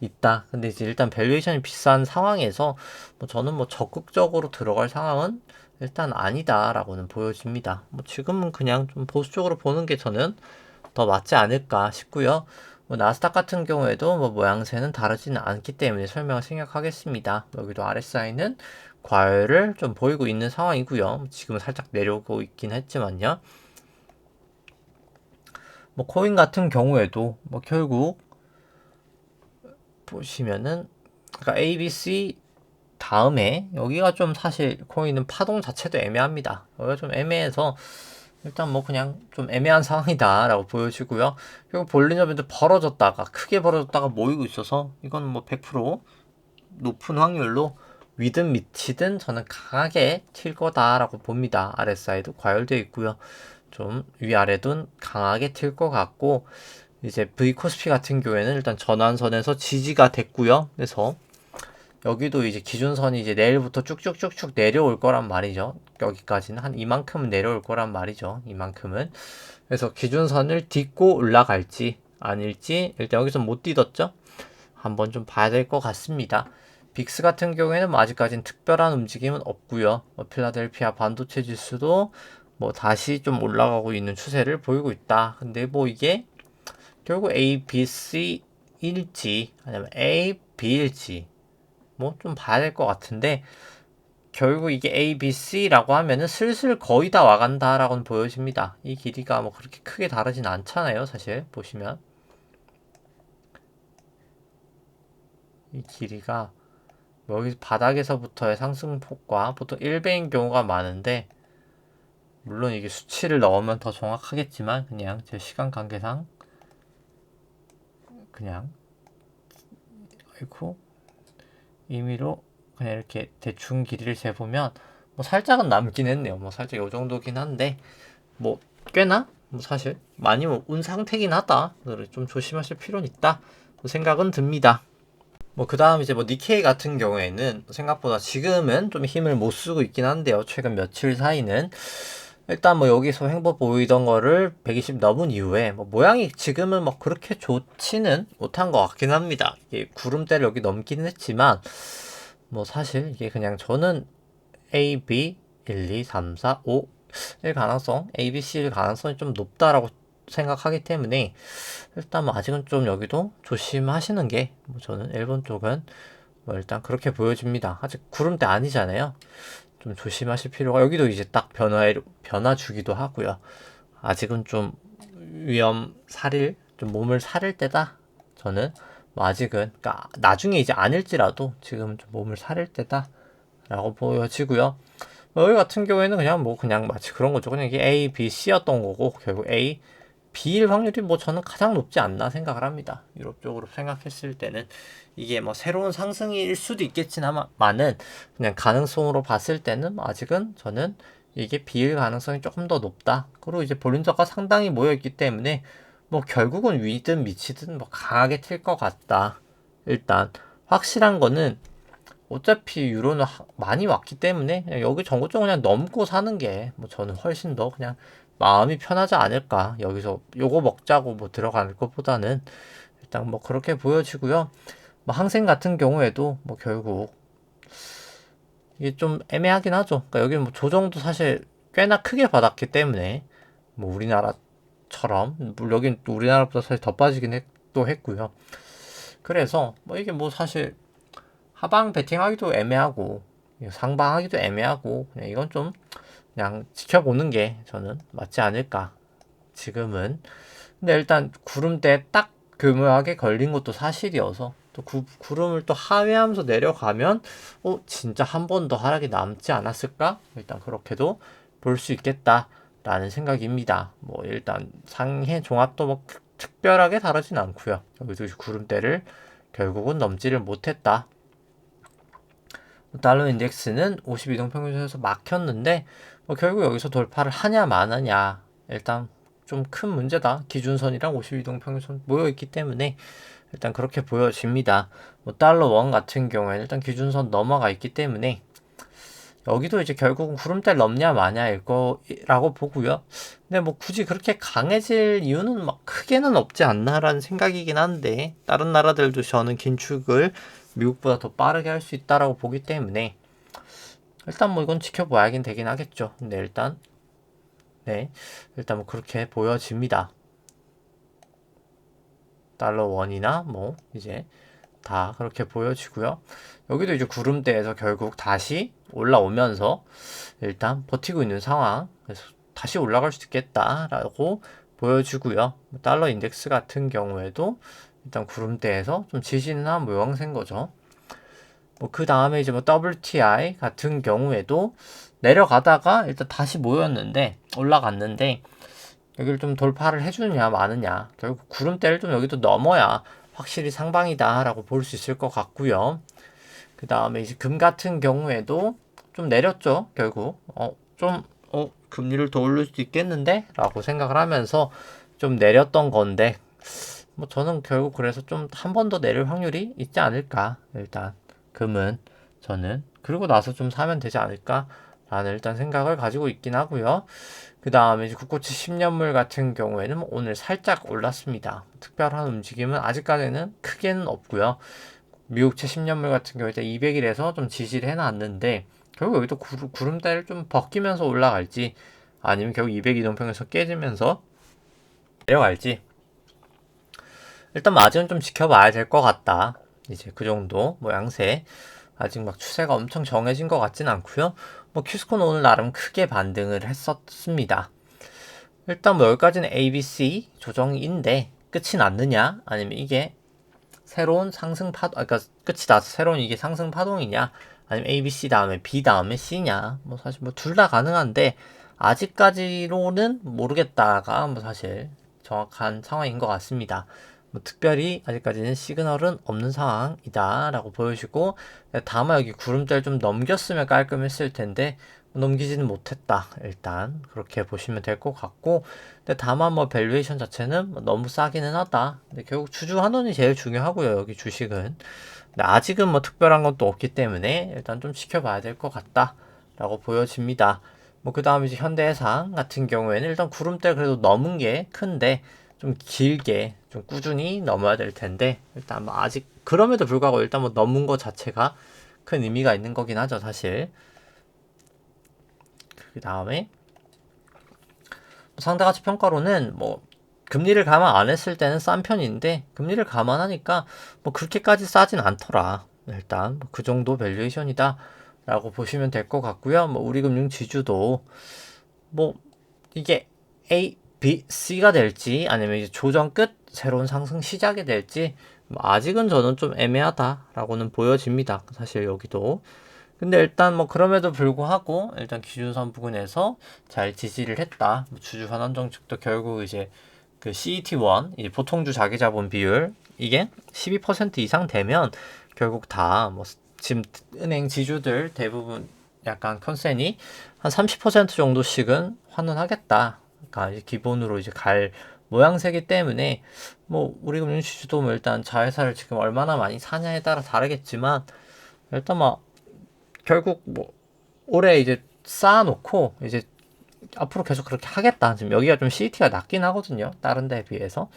있다. 근데 이제 일단 밸류에이션이 비싼 상황에서 저는 적극적으로 들어갈 상황은 일단 아니다라고는 보여집니다. 지금은 그냥 좀 보수적으로 보는 게 저는 더 맞지 않을까 싶고요. 나스닥 같은 경우에도 모양새는 다르지는 않기 때문에 설명을 생략하겠습니다. 여기도 RSI는 과열을 좀 보이고 있는 상황이고요. 지금은 살짝 내려오고 있긴 했지만요. 코인 같은 경우에도 결국 보시면은 그러니까 ABC 다음에 여기가 좀 사실 코인은 파동 자체도 애매합니다. 여기가 좀 애매해서 일단 그냥 좀 애매한 상황이다 라고 보여지고요. 결국 볼리너 밴드 크게 벌어졌다가 모이고 있어서 이건 100% 높은 확률로 위든 밑이든 저는 강하게 튈 거다라고 봅니다. RSI도 과열되어 있고요. 좀 위아래도 강하게 튈 것 같고 이제 V코스피 같은 경우에는 일단 전환선에서 지지가 됐고요. 그래서 여기도 이제 기준선이 이제 내일부터 쭉쭉쭉쭉 내려올 거란 말이죠. 여기까지는 한 이만큼은 내려올 거란 말이죠. 이만큼은. 그래서 기준선을 딛고 올라갈지 아닐지 일단 여기서 못 딛었죠. 한번 좀 봐야 될 것 같습니다. 빅스 같은 경우에는 아직까지는 특별한 움직임은 없고요. 필라델피아 반도체 지수도 다시 좀 올라가고 있는 추세를 보이고 있다. 근데 이게 결국 A, B, C일지 아니면 A, B일지 좀 봐야 될 것 같은데 결국 이게 A, B, C라고 하면은 슬슬 거의 다 와간다라고는 보여집니다. 이 길이가 그렇게 크게 다르진 않잖아요. 사실 보시면 이 길이가 여기 바닥에서부터의 상승폭과 보통 1배인 경우가 많은데 물론 이게 수치를 넣으면 더 정확하겠지만 그냥 제 시간 관계상 그냥 아이고 임의로 그냥 이렇게 대충 길이를 재보면 살짝은 남긴 했네요. 살짝 요 정도긴 한데 꽤나 사실 많이 온 상태긴 하다. 좀 조심하실 필요는 있다 생각은 듭니다. 그 다음 이제 니케이 같은 경우에는 생각보다 지금은 좀 힘을 못 쓰고 있긴 한데요. 최근 며칠 사이는 일단 뭐 여기서 횡보 보이던 거를 120 넘은 이후에 뭐 모양이 지금은 뭐 그렇게 좋지는 못한 것 같긴 합니다. 이게 구름대를 여기 넘기는 했지만 뭐 사실 이게 그냥 저는 A, B, 1, 2, 3, 4, 5 일 가능성, A, B, C일 가능성이 좀 높다라고 생각하기 때문에 일단 뭐 아직은 좀 여기도 조심하시는 게 뭐 저는 일본 쪽은 뭐 일단 그렇게 보여집니다. 아직 구름대 아니잖아요. 좀 조심하실 필요가 여기도 이제 딱 변화 주기도 하고요. 아직은 좀 위험 살일 좀 몸을 사릴 때다. 저는 뭐 아직은 그러니까 나중에 이제 아닐지라도 지금은 좀 몸을 사릴 때다라고 보여지고요. 뭐 여기 같은 경우에는 그냥 뭐 그냥 마치 그런 거죠. 그냥 이게 A, B, C였던 거고 결국 A, B일 확률이 뭐 저는 가장 높지 않나 생각을 합니다. 유럽 쪽으로 생각했을 때는 이게 뭐 새로운 상승일 수도 있겠지만은 그냥 가능성으로 봤을 때는 아직은 저는 이게 B일 가능성이 조금 더 높다. 그리고 이제 볼린저가 상당히 모여 있기 때문에 뭐 결국은 위든 밑이든 뭐 강하게 튈 것 같다. 일단 확실한 거는 어차피 유로는 많이 왔기 때문에 그냥 여기 전고점 그냥 넘고 사는 게 뭐 저는 훨씬 더 그냥 마음이 편하지 않을까. 여기서 요거 먹자고 뭐 들어가는 것보다는 일단 뭐 그렇게 보여지고요. 뭐 항생 같은 경우에도 뭐 결국 이게 좀 애매하긴 하죠. 그러니까 여기 뭐 조정도 사실 꽤나 크게 받았기 때문에 뭐 우리나라처럼 물론 여긴 또 우리나라보다 사실 더 빠지긴 또 했고요. 그래서 뭐 이게 뭐 사실 하방 배팅하기도 애매하고 상방하기도 애매하고 그냥 이건 좀 그냥 지켜보는 게 저는 맞지 않을까 지금은. 근데 일단 구름대 딱 교묘하게 걸린 것도 사실이어서 또 구름을 또 하회하면서 내려가면 진짜 한 번 더 하락이 남지 않았을까? 일단 그렇게도 볼 수 있겠다라는 생각입니다. 뭐 일단 상해 종합도 뭐 특별하게 다르진 않고요. 여기도 구름대를 결국은 넘지를 못했다. 달러 인덱스는 52동 평균선에서 막혔는데 뭐 결국 여기서 돌파를 하냐 마느냐 일단 좀 큰 문제다. 기준선이랑 52동 평균선 모여 있기 때문에 일단 그렇게 보여집니다. 뭐 달러 원 같은 경우에는 일단 기준선 넘어가 있기 때문에 여기도 이제 결국은 구름대를 넘냐 마냐일 거라고 보고요. 근데 뭐 굳이 그렇게 강해질 이유는 막 크게는 없지 않나라는 생각이긴 한데 다른 나라들도 저는 긴축을 미국보다 더 빠르게 할 수 있다라고 보기 때문에 일단 뭐 이건 지켜봐야긴 되긴 하겠죠. 근데 일단 일단 뭐 그렇게 보여집니다. 달러 원이나 뭐 이제 다 그렇게 보여지고요. 여기도 이제 구름대에서 결국 다시 올라오면서 일단 버티고 있는 상황. 그래서 다시 올라갈 수 있겠다라고 보여주고요. 달러 인덱스 같은 경우에도 일단 구름대에서 좀 지지는 모양새인 거죠. 뭐 그 다음에 이제 뭐 WTI 같은 경우에도 내려가다가 일단 다시 모였는데 올라갔는데 여기를 좀 돌파를 해주느냐 마느냐 결국 구름대를 좀 여기도 넘어야 확실히 상방이다라고 볼 수 있을 것 같고요. 그 다음에 이제 금 같은 경우에도 좀 내렸죠. 결국 금리를 더 올릴 수 있겠는데 라고 생각을 하면서 좀 내렸던 건데 뭐 저는 결국 그래서 좀 한 번 더 내릴 확률이 있지 않을까. 일단 금은 저는 그리고 나서 좀 사면 되지 않을까 라는 일단 생각을 가지고 있긴 하고요. 그 다음에 이제 국고채 10년물 같은 경우에는 오늘 살짝 올랐습니다. 특별한 움직임은 아직까지는 크게는 없고요. 미국채 10년물 같은 경우에 200일에서 좀 지지를 해놨는데 결국 여기도 구름대를 좀 벗기면서 올라갈지 아니면 결국 200이동평에서 깨지면서 내려갈지 일단 마진은 좀 지켜봐야 될 것 같다. 이제 그 정도 모양새 아직 막 추세가 엄청 정해진 것 같진 않고요. 뭐 큐스코는 오늘 나름 크게 반등을 했었습니다. 일단 뭐 여기까지는 ABC 조정인데 끝이 났느냐 아니면 이게 새로운 상승 파동 그러니까 끝이 나서 새로운 이게 상승 파동이냐 아니면 ABC 다음에 B 다음에 C냐 뭐 사실 뭐 둘 다 가능한데 아직까지로는 모르겠다가 뭐 사실 정확한 상황인 것 같습니다. 뭐 특별히 아직까지는 시그널은 없는 상황이다라고 보여지고 다만 여기 구름대를 좀 넘겼으면 깔끔했을 텐데 넘기지는 못했다. 일단 그렇게 보시면 될 것 같고 근데 다만 뭐 밸류에이션 자체는 뭐 너무 싸기는 하다. 근데 결국 주주 환원이 제일 중요하고요. 여기 주식은. 근데 아직은 뭐 특별한 건 또 없기 때문에 일단 좀 지켜봐야 될 것 같다라고 보여집니다. 뭐 그 다음에 이제 현대해상 같은 경우에는 일단 구름대 그래도 넘은 게 큰데 좀 길게 좀 꾸준히 넘어야 될 텐데 일단 뭐 아직 그럼에도 불구하고 일단 뭐 넘은 거 자체가 큰 의미가 있는 거긴 하죠 사실. 그 다음에 상대가치 평가로는 뭐 금리를 감안 안 했을 때는 싼 편인데 금리를 감안하니까 뭐 그렇게까지 싸진 않더라. 일단 뭐그 정도 밸류에이션이다 라고 보시면 될 것 같고요. 뭐 우리금융 지주도 뭐 이게 A, B, C가 될지 아니면 이제 조정 끝 새로운 상승 시작이 될지 뭐 아직은 저는 좀 애매하다라고는 보여집니다. 사실 여기도. 근데 일단 뭐 그럼에도 불구하고 일단 기준선 부근에서 잘 지지를 했다. 뭐 주주 환원 정책도 결국 이제 그 CET1 이제 보통주 자기 자본 비율 이게 12% 이상 되면 결국 다 뭐 지금 은행 지주들 대부분 약간 컨센이 한 30% 정도씩은 환원하겠다. 그러니까 이제 기본으로 이제 갈 모양새기 때문에 뭐 우리 금융지주도 뭐 일단 자회사를 지금 얼마나 많이 사냐에 따라 다르겠지만 일단 뭐 결국 뭐 올해 이제 쌓아놓고 이제 앞으로 계속 그렇게 하겠다. 지금 여기가 좀 CET가 낮긴 하거든요. 다른 데에 비해서.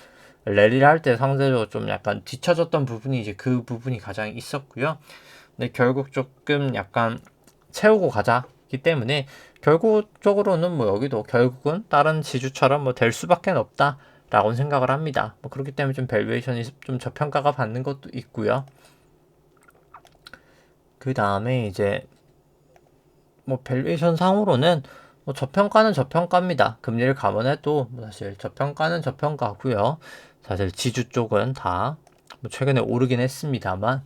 랠리를 할 때 상대적으로 좀 약간 뒤쳐졌던 부분이 이제 그 부분이 가장 있었고요. 근데 결국 조금 약간 채우고 가자기 때문에 결국적으로는 뭐 여기도 결국은 다른 지주처럼 뭐 될 수밖에 없다라고 생각을 합니다. 뭐 그렇기 때문에 좀 밸류에이션이 좀 저평가가 받는 것도 있고요. 그 다음에 이제 뭐 밸류에이션 상으로는 뭐 저평가는 저평가입니다. 금리를 감안해도 뭐 사실 저평가는 저평가고요. 사실 지주 쪽은 다 뭐 최근에 오르긴 했습니다만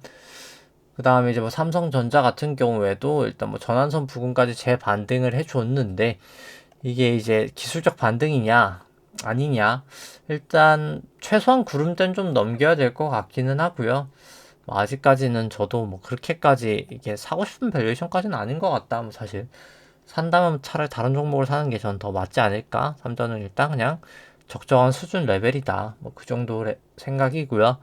그 다음에 이제 뭐 삼성전자 같은 경우에도 일단 뭐 전환선 부근까지 재반등을 해줬는데 이게 이제 기술적 반등이냐 아니냐 일단 최소한 구름대는 좀 넘겨야 될 것 같기는 하고요. 뭐 아직까지는 저도 뭐 그렇게까지 이게 사고 싶은 밸류에이션까지는 아닌 것 같다. 뭐 사실 산다면 차라리 다른 종목을 사는 게 전 더 맞지 않을까? 삼전은 일단 그냥 적정한 수준 레벨이다. 뭐 그 정도 생각이고요.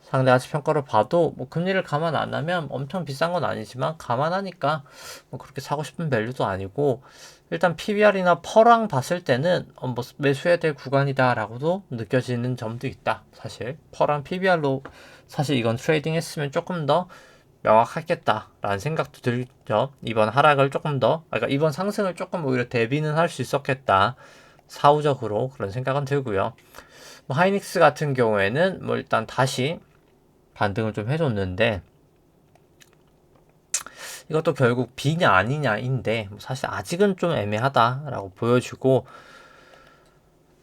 상대 가치 평가를 봐도 뭐 금리를 감안 안 하면 엄청 비싼 건 아니지만 감안하니까 뭐 그렇게 사고 싶은 밸류도 아니고 일단 PBR이나 퍼랑 봤을 때는 뭐 매수해야 될 구간이다라고도 느껴지는 점도 있다. 사실 퍼랑 PBR로 사실 이건 트레이딩 했으면 조금 더 명확하겠다라는 생각도 들죠. 이번 하락을 조금 더, 그러니까 이번 상승을 조금 오히려 대비는 할 수 있었겠다. 사후적으로 그런 생각은 들고요. 뭐 하이닉스 같은 경우에는 뭐 일단 다시 반등을 좀 해줬는데 이것도 결국 B냐 아니냐인데 뭐 사실 아직은 좀 애매하다라고 보여지고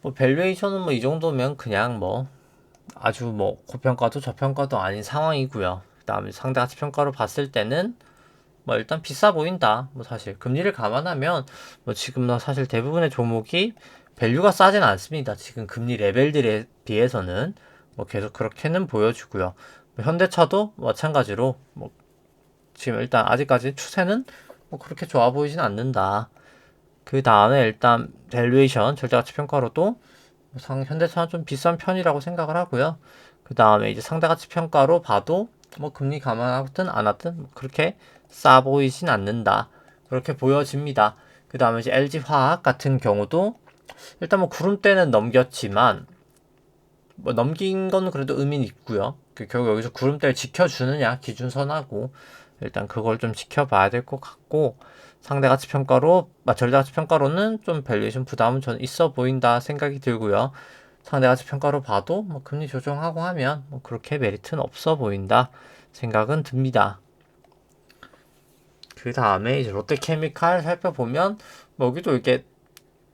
뭐 밸류에이션은 뭐 이 정도면 그냥 뭐 아주 뭐 고평가도 저평가도 아닌 상황이고요. 그다음에 상대가치 평가로 봤을 때는 뭐 일단 비싸 보인다. 뭐 사실 금리를 감안하면 뭐 지금 사실 대부분의 종목이 밸류가 싸진 않습니다. 지금 금리 레벨들에 비해서는 뭐 계속 그렇게는 보여주고요. 뭐 현대차도 마찬가지로 뭐 지금 일단 아직까지 추세는 뭐 그렇게 좋아 보이진 않는다. 그 다음에 일단 밸류에이션 절대가치 평가로도 현대차는 좀 비싼 편이라고 생각을 하고요. 그 다음에 이제 상대가치 평가로 봐도 뭐 금리 감안하든 안 하든 뭐 그렇게 싸 보이진 않는다. 그렇게 보여집니다. 그 다음에 이제 LG화학 같은 경우도 일단 뭐 구름대는 넘겼지만 뭐 넘긴 건 그래도 의미는 있고요. 결국 여기서 구름대를 지켜주느냐 기준선하고 일단 그걸 좀 지켜봐야 될 것 같고 상대가치 평가로 절대가치 평가로는 좀 밸류에이션 부담은 저는 있어 보인다 생각이 들고요. 상대가치 평가로 봐도 뭐 금리 조정하고 하면 뭐 그렇게 메리트는 없어 보인다 생각은 듭니다. 그 다음에 이제 롯데케미칼 살펴보면 뭐 여기도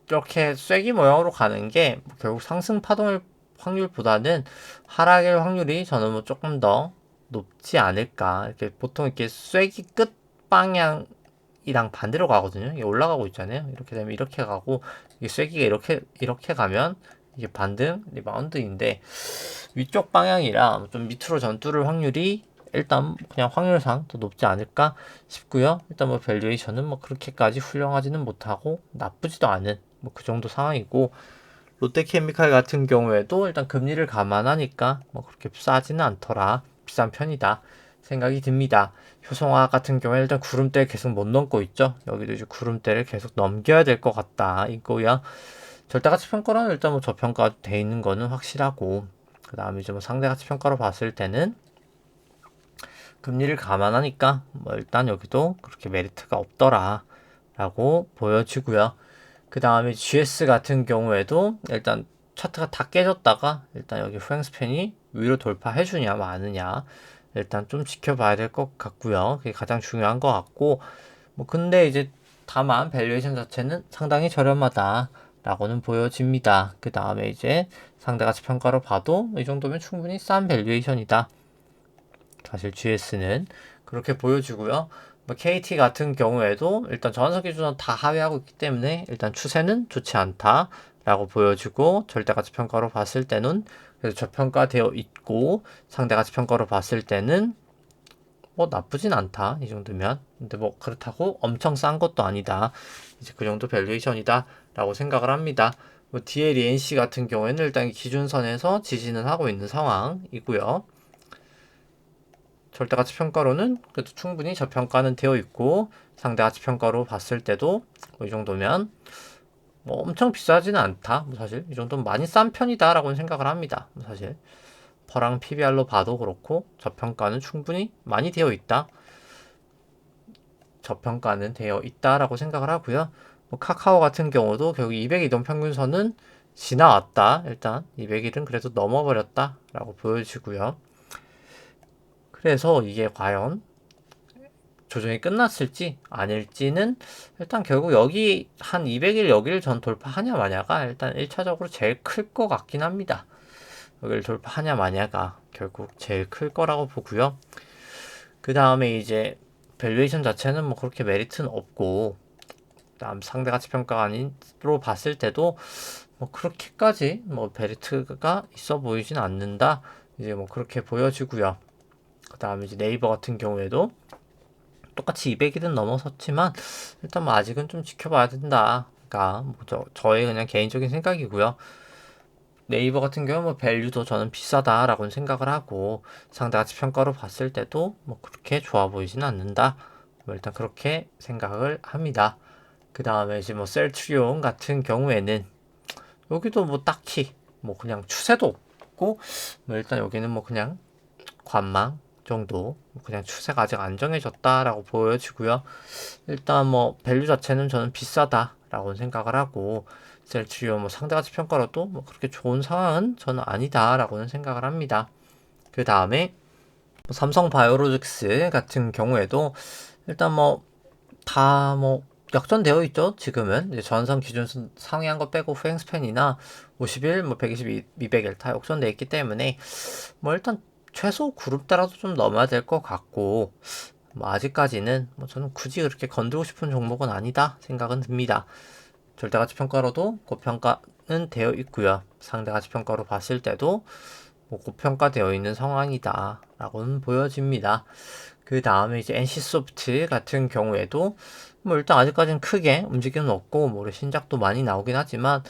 이렇게 쐐기 모양으로 가는 게 결국 상승 파동일 확률보다는 하락일 확률이 저는 뭐 조금 더 높지 않을까. 이렇게 보통 이렇게 쐐기 끝 방향이랑 반대로 가거든요. 이게 올라가고 있잖아요. 이렇게 되면 이렇게 가고 이게 쐐기가 이렇게 가면 이게 반등 리바운드인데 위쪽 방향이라 좀 밑으로 전투를 확률이 일단 그냥 확률상 더 높지 않을까 싶고요. 일단 뭐 밸류에이션은 뭐 그렇게까지 훌륭하지는 못하고 나쁘지도 않은 뭐 그 정도 상황이고 롯데케미칼 같은 경우에도 일단 금리를 감안하니까 뭐 그렇게 싸지는 않더라. 비싼 편이다. 생각이 듭니다. 효성화 같은 경우에 일단 구름대를 계속 못 넘고 있죠. 여기도 이제 구름대를 계속 넘겨야 될 것 같다 이거야. 절대가치 평가로는 일단 뭐 저평가 돼 있는 거는 확실하고, 그 다음에 이제 뭐 상대가치 평가로 봤을 때는 금리를 감안하니까 뭐 일단 여기도 그렇게 메리트가 없더라 라고 보여지고요. 그 다음에 GS 같은 경우에도 일단 차트가 다 깨졌다가 일단 여기 후행스팬이 위로 돌파해주냐 마느냐 일단 좀 지켜봐야 될 것 같고요. 그게 가장 중요한 것 같고, 뭐 근데 이제 다만 밸류에이션 자체는 상당히 저렴하다 라고는 보여집니다. 그 다음에 이제 상대가치 평가로 봐도 이 정도면 충분히 싼 밸류에이션이다. 사실 GS는 그렇게 보여지고요. 뭐 KT 같은 경우에도 일단 전환선 기준은 다 하회하고 있기 때문에 일단 추세는 좋지 않다 라고 보여지고, 절대가치 평가로 봤을 때는 그래도 저평가되어 있고, 상대가치 평가로 봤을 때는 뭐 나쁘진 않다 이 정도면. 근데 뭐 그렇다고 엄청 싼 것도 아니다, 이제 그 정도 밸류에이션이다 라고 생각을 합니다. 뭐 DLENC 같은 경우에는 일단 기준선에서 지지는 하고 있는 상황이고요. 절대가치 평가로는 그래도 충분히 저평가는 되어 있고, 상대가치 평가로 봤을 때도 뭐이 정도면 뭐 엄청 비싸지는 않다. 뭐 사실 이 정도면 많이 싼 편이다라고는 생각을 합니다. 뭐 사실 퍼랑 PBR로 봐도 그렇고 저평가는 충분히 많이 되어 있다. 저평가는 되어 있다라고 생각을 하고요. 뭐 카카오 같은 경우도 결국 200 이동평균선은 지나왔다. 일단 200일은 그래도 넘어버렸다라고 보여지고요. 그래서 이게 과연 조정이 끝났을지 아닐지는 일단 결국 여기 한 200일 여기를 전 돌파하냐 마냐가 일단 1차적으로 제일 클 것 같긴 합니다. 여기를 돌파하냐 마냐가 결국 제일 클 거라고 보고요. 그 다음에 이제 밸류에이션 자체는 뭐 그렇게 메리트는 없고, 다음 상대가치 평가가 아닌로 봤을 때도 뭐 그렇게까지 뭐 메리트가 있어 보이진 않는다, 이제 뭐 그렇게 보여지고요. 그 다음에 이제 네이버 같은 경우에도 똑같이 200일은 넘어섰지만 일단 뭐 아직은 좀 지켜봐야 된다. 그러니까 뭐 저의 그냥 개인적인 생각이고요. 네이버 같은 경우 뭐 밸류도 저는 비싸다라고는 생각을 하고, 상대가치 평가로 봤을 때도 뭐 그렇게 좋아 보이지는 않는다. 뭐 일단 그렇게 생각을 합니다. 그 다음에 이제 뭐 셀트리온 같은 경우에는 여기도 뭐 딱히 뭐 그냥 추세도 없고, 뭐 일단 여기는 뭐 그냥 관망 정도, 그냥 추세가 아직 안 정해졌다라고 보여지고요. 일단 뭐 밸류 자체는 저는 비싸다라고 생각을 하고, 셀트리온 뭐 상대가치 평가로도 뭐 그렇게 좋은 상황은 저는 아니다라고는 생각을 합니다. 그 다음에 삼성 바이오로직스 같은 경우에도 일단 뭐 다 뭐 역전되어 있죠. 지금은 이제 전선 기준 상회한 거 빼고 후행스팬이나 50일, 뭐 120, 200일 다 역전되어 있기 때문에 뭐 일단 최소 그룹 따라도 좀 넘어야 될 것 같고, 뭐 아직까지는 뭐 저는 굳이 그렇게 건들고 싶은 종목은 아니다 생각은 듭니다. 절대가치 평가로도 고평가는 되어 있고요. 상대가치 평가로 봤을 때도 뭐 고평가되어 있는 상황이다 라고는 보여집니다. 그 다음에 이제 NC소프트 같은 경우에도 뭐 일단 아직까지는 크게 움직임은 없고, 뭐 신작도 많이 나오긴 하지만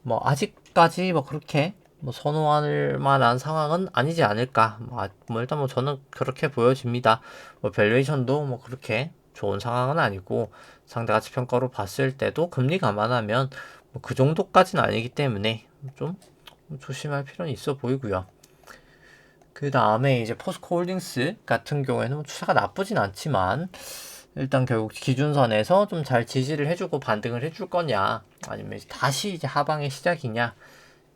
뭐 아직까지 뭐 그렇게 뭐 선호할 만한 상황은 아니지 않을까. 뭐 일단 뭐 저는 그렇게 보여집니다. 뭐 밸류에이션도 뭐 그렇게 좋은 상황은 아니고, 상대가치 평가로 봤을 때도 금리 감안하면 뭐그 정도까지는 아니기 때문에 좀 조심할 필요는 있어 보이고요. 그 다음에 이제 포스코홀딩스 같은 경우에는 추세가 나쁘진 않지만 일단 결국 기준선에서 좀 잘 지지를 해주고 반등을 해줄 거냐, 아니면 다시 이제 하방의 시작이냐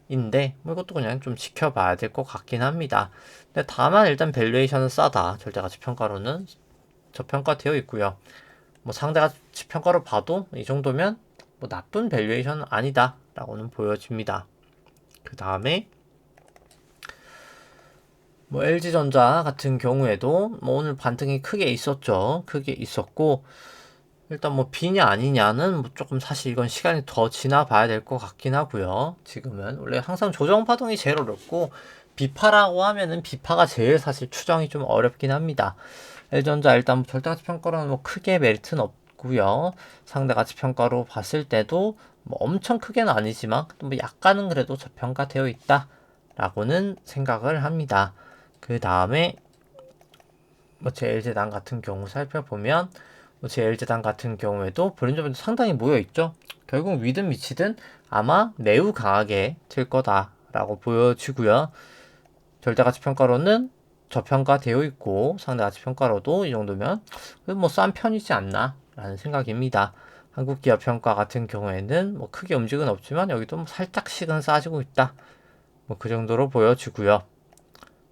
인데, 뭐 이것도 그냥 좀 지켜봐야 될 것 같긴 합니다. 근데 다만 일단 밸류에이션은 싸다. 절대가치 평가로는 저평가되어 있고요. 뭐 상대가치 평가로 봐도 이 정도면 뭐 나쁜 밸류에이션은 아니다 라고는 보여집니다. 그 다음에 뭐 LG전자 같은 경우에도 뭐 오늘 반등이 크게 있었죠. 크게 있었고, 일단 뭐 B냐 아니냐는 뭐 조금 사실 이건 시간이 더 지나 봐야 될 것 같긴 하고요. 지금은 원래 항상 조정 파동이 제일 어렵고, 비파라고 하면은 비파가 제일 사실 추정이 좀 어렵긴 합니다. LG전자 일단 뭐 절대가치 평가로는 뭐 크게 메리트는 없고요. 상대가치 평가로 봤을 때도 뭐 엄청 크게는 아니지만 뭐 약간은 그래도 저평가되어 있다 라고는 생각을 합니다. 그 다음에 뭐 제일제당 같은 경우 살펴보면 뭐 제일제당 같은 경우에도 볼륨점도 상당히 모여 있죠. 결국 위든 미치든 아마 매우 강하게 튈 거다라고 보여지고요. 절대가치평가로는 저평가되어 있고 상대가치평가로도 이 정도면 뭐 싼 편이지 않나 라는 생각입니다. 한국기업평가 같은 경우에는 뭐 크게 움직은 없지만 여기도 뭐 살짝씩은 싸지고 있다. 뭐 그 정도로 보여지고요.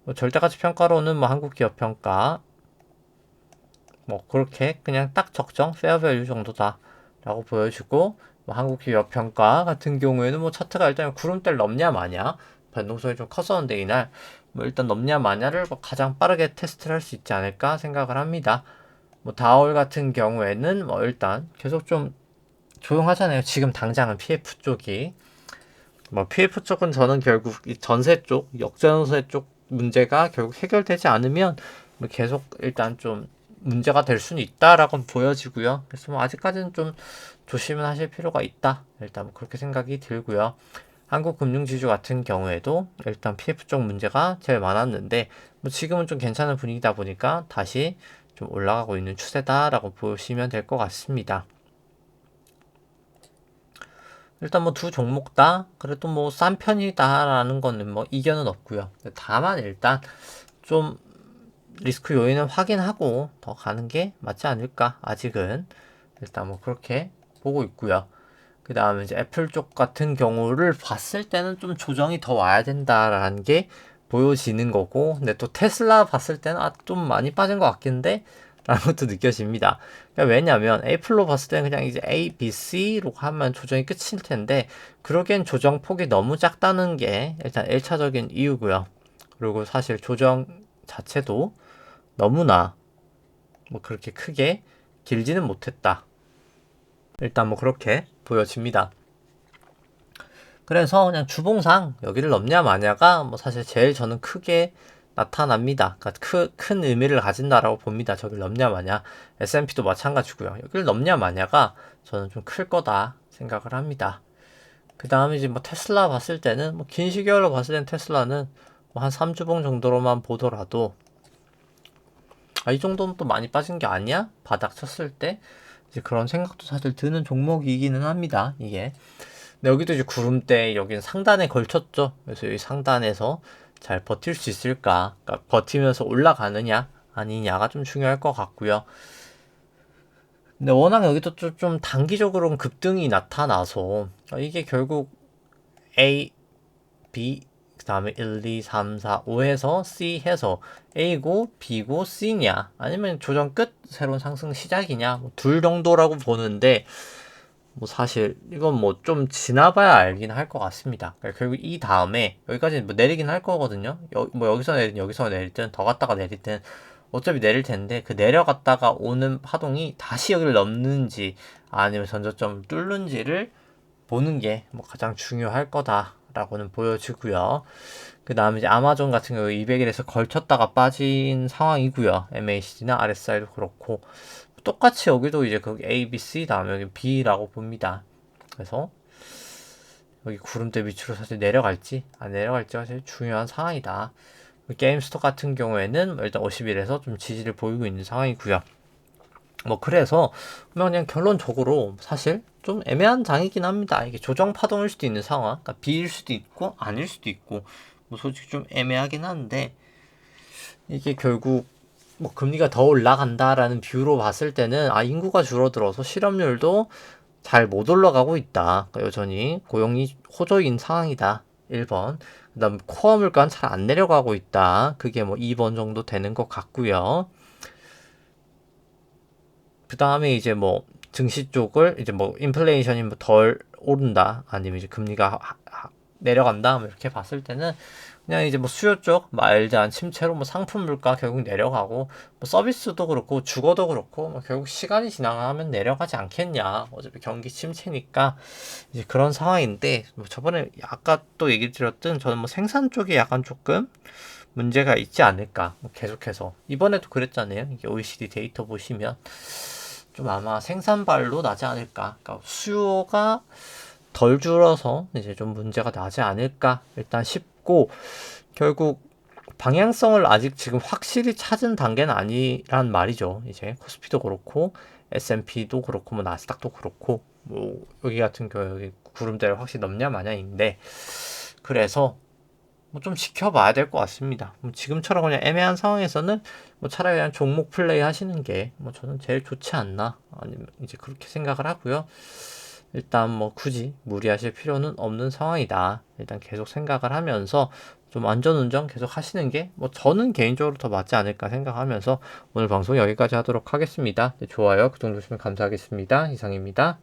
뭐 절대가치평가로는 뭐 한국기업평가 뭐 그렇게 그냥 딱 적정 페어밸류 정도다 라고 보여지고 뭐 한국기업평가 같은 경우에는 뭐 차트가 일단 구름대를 넘냐 마냐 변동성이 좀 컸었는데 이날 뭐 일단 넘냐 마냐를 뭐 가장 빠르게 테스트를 할 수 있지 않을까 생각을 합니다. 뭐 다올 같은 경우에는 뭐 일단 계속 좀 조용하잖아요. 지금 당장은 PF 쪽이 뭐 PF 쪽은 저는 결국 이 전세 쪽 역전세 쪽 문제가 결국 해결되지 않으면 뭐 계속 일단 좀 문제가 될 수는 있다라고 보여지고요. 그래서 뭐 아직까지는 좀 조심은 하실 필요가 있다. 일단 뭐 그렇게 생각이 들고요. 한국금융지주 같은 경우에도 일단 PF 쪽 문제가 제일 많았는데 뭐 지금은 좀 괜찮은 분위기다 보니까 다시 좀 올라가고 있는 추세다라고 보시면 될 것 같습니다. 일단 뭐 두 종목 다 그래도 뭐 싼 편이다라는 거는 뭐 이견은 없고요. 다만 일단 좀 리스크 요인을 확인하고 더 가는 게 맞지 않을까 아직은 일단 뭐 그렇게 보고 있고요. 그 다음에 이제 애플 쪽 같은 경우를 봤을 때는 좀 조정이 더 와야 된다라는 게 보여지는 거고, 근데 또 테슬라 봤을 때는 좀 많이 빠진 것 같긴데 라는 것도 느껴집니다. 그러니까 왜냐면 애플로 봤을 때는 그냥 이제 A, B, C로 하면 조정이 끝일 텐데 그러기엔 조정 폭이 너무 작다는 게 일단 1차적인 이유고요. 그리고 사실 조정 자체도 너무나 뭐 그렇게 크게 길지는 못했다. 일단 뭐 그렇게 보여집니다. 그래서 그냥 주봉상 여기를 넘냐 마냐가 뭐 사실 제일 저는 크게 나타납니다. 그러니까 큰 의미를 가진다라고 봅니다. 저길 넘냐 마냐. S&P도 마찬가지고요. 여기를 넘냐 마냐가 저는 좀 클 거다 생각을 합니다. 그 다음에 이제 뭐 테슬라 봤을 때는 뭐 긴 시계열로 봤을 땐 테슬라는 뭐 한 3주봉 정도로만 보더라도 이 정도는 또 많이 빠진 게 아니야? 바닥 쳤을 때 이제 그런 생각도 사실 드는 종목이기는 합니다. 이게. 근데 여기도 이제 구름대 여기는 상단에 걸쳤죠. 그래서 여기 상단에서 잘 버틸 수 있을까? 그러니까 버티면서 올라가느냐 아니냐가 좀 중요할 것 같고요. 근데 워낙 여기도 좀 단기적으로는 급등이 나타나서 이게 결국 A, B 그 다음에 1, 2, 3, 4, 5해서 C 해서 A고 B고 C냐 아니면 조정 끝 새로운 상승 시작이냐 뭐둘 정도라고 보는데 뭐 사실 이건 뭐 좀 지나봐야 알긴 할 것 같습니다. 그러니까 결국 이 다음에 여기까지 뭐 내리긴 할 거거든요. 뭐 여기서 내리든 여기서 내리든 더 갔다가 내리든 어차피 내릴 텐데 그 내려갔다가 오는 파동이 다시 여기를 넘는지 아니면 전저점을 뚫는지를 보는 게 뭐 가장 중요할 거다라고는 보여지고요. 그 다음에 이제 아마존 같은 경우 200일에서 걸쳤다가 빠진 상황이고요. MACD나 RSI도 그렇고 똑같이 여기도 이제 그 A, B, C 다음에 여기 B라고 봅니다. 그래서 여기 구름대 밑으로 사실 내려갈지 안 내려갈지가 제일 중요한 상황이다. 게임스톱 같은 경우에는 일단 50일에서 좀 지지를 보이고 있는 상황이고요. 뭐 그래서 그냥 결론적으로 사실 좀 애매한 장이긴 합니다. 이게 조정 파동일 수도 있는 상황, 그러니까 B일 수도 있고 아닐 수도 있고 뭐 솔직히 좀 애매하긴 한데 이게 결국 뭐 금리가 더 올라간다라는 뷰로 봤을 때는 인구가 줄어들어서 실업률도 잘 못 올라가고 있다. 그러니까 여전히 고용이 호조인 상황이다. 1번. 그다음 코어 물가는 잘 안 내려가고 있다. 그게 뭐 2번 정도 되는 것 같고요. 그 다음에 이제 뭐 증시 쪽을 이제 뭐 인플레이션이 뭐 덜 오른다. 아니면 이제 금리가 내려간다. 뭐 이렇게 봤을 때는 그냥 이제 뭐 수요 쪽 말대한 침체로 뭐 상품 물가 결국 내려가고 뭐 서비스도 그렇고 주거도 그렇고 뭐 결국 시간이 지나가면 내려가지 않겠냐. 어차피 경기 침체니까 이제 그런 상황인데 뭐 저번에 아까 또 얘기 드렸던 저는 뭐 생산 쪽에 약간 조금 문제가 있지 않을까. 뭐 계속해서 이번에도 그랬잖아요. 이게 OECD 데이터 보시면 좀 아마 생산발로 나지 않을까. 그러니까 수요가 덜 줄어서 이제 좀 문제가 나지 않을까 일단 싶고 결국 방향성을 아직 지금 확실히 찾은 단계는 아니란 말이죠. 이제 코스피도 그렇고 S&P도 그렇고 뭐 나스닥도 그렇고 뭐 여기 같은 경우에 구름대를 확실히 넘냐 마냐인데, 그래서 뭐 좀 지켜봐야 될 것 같습니다. 뭐 지금처럼 그냥 애매한 상황에서는 뭐 차라리 그냥 종목 플레이 하시는 게 뭐 저는 제일 좋지 않나, 아니면 이제 그렇게 생각을 하고요. 일단 뭐 굳이 무리하실 필요는 없는 상황이다. 일단 계속 생각을 하면서 좀 안전운전 계속 하시는 게 뭐 저는 개인적으로 더 맞지 않을까 생각하면서 오늘 방송 여기까지 하도록 하겠습니다. 네, 좋아요, 구독 누르시면 감사하겠습니다. 이상입니다.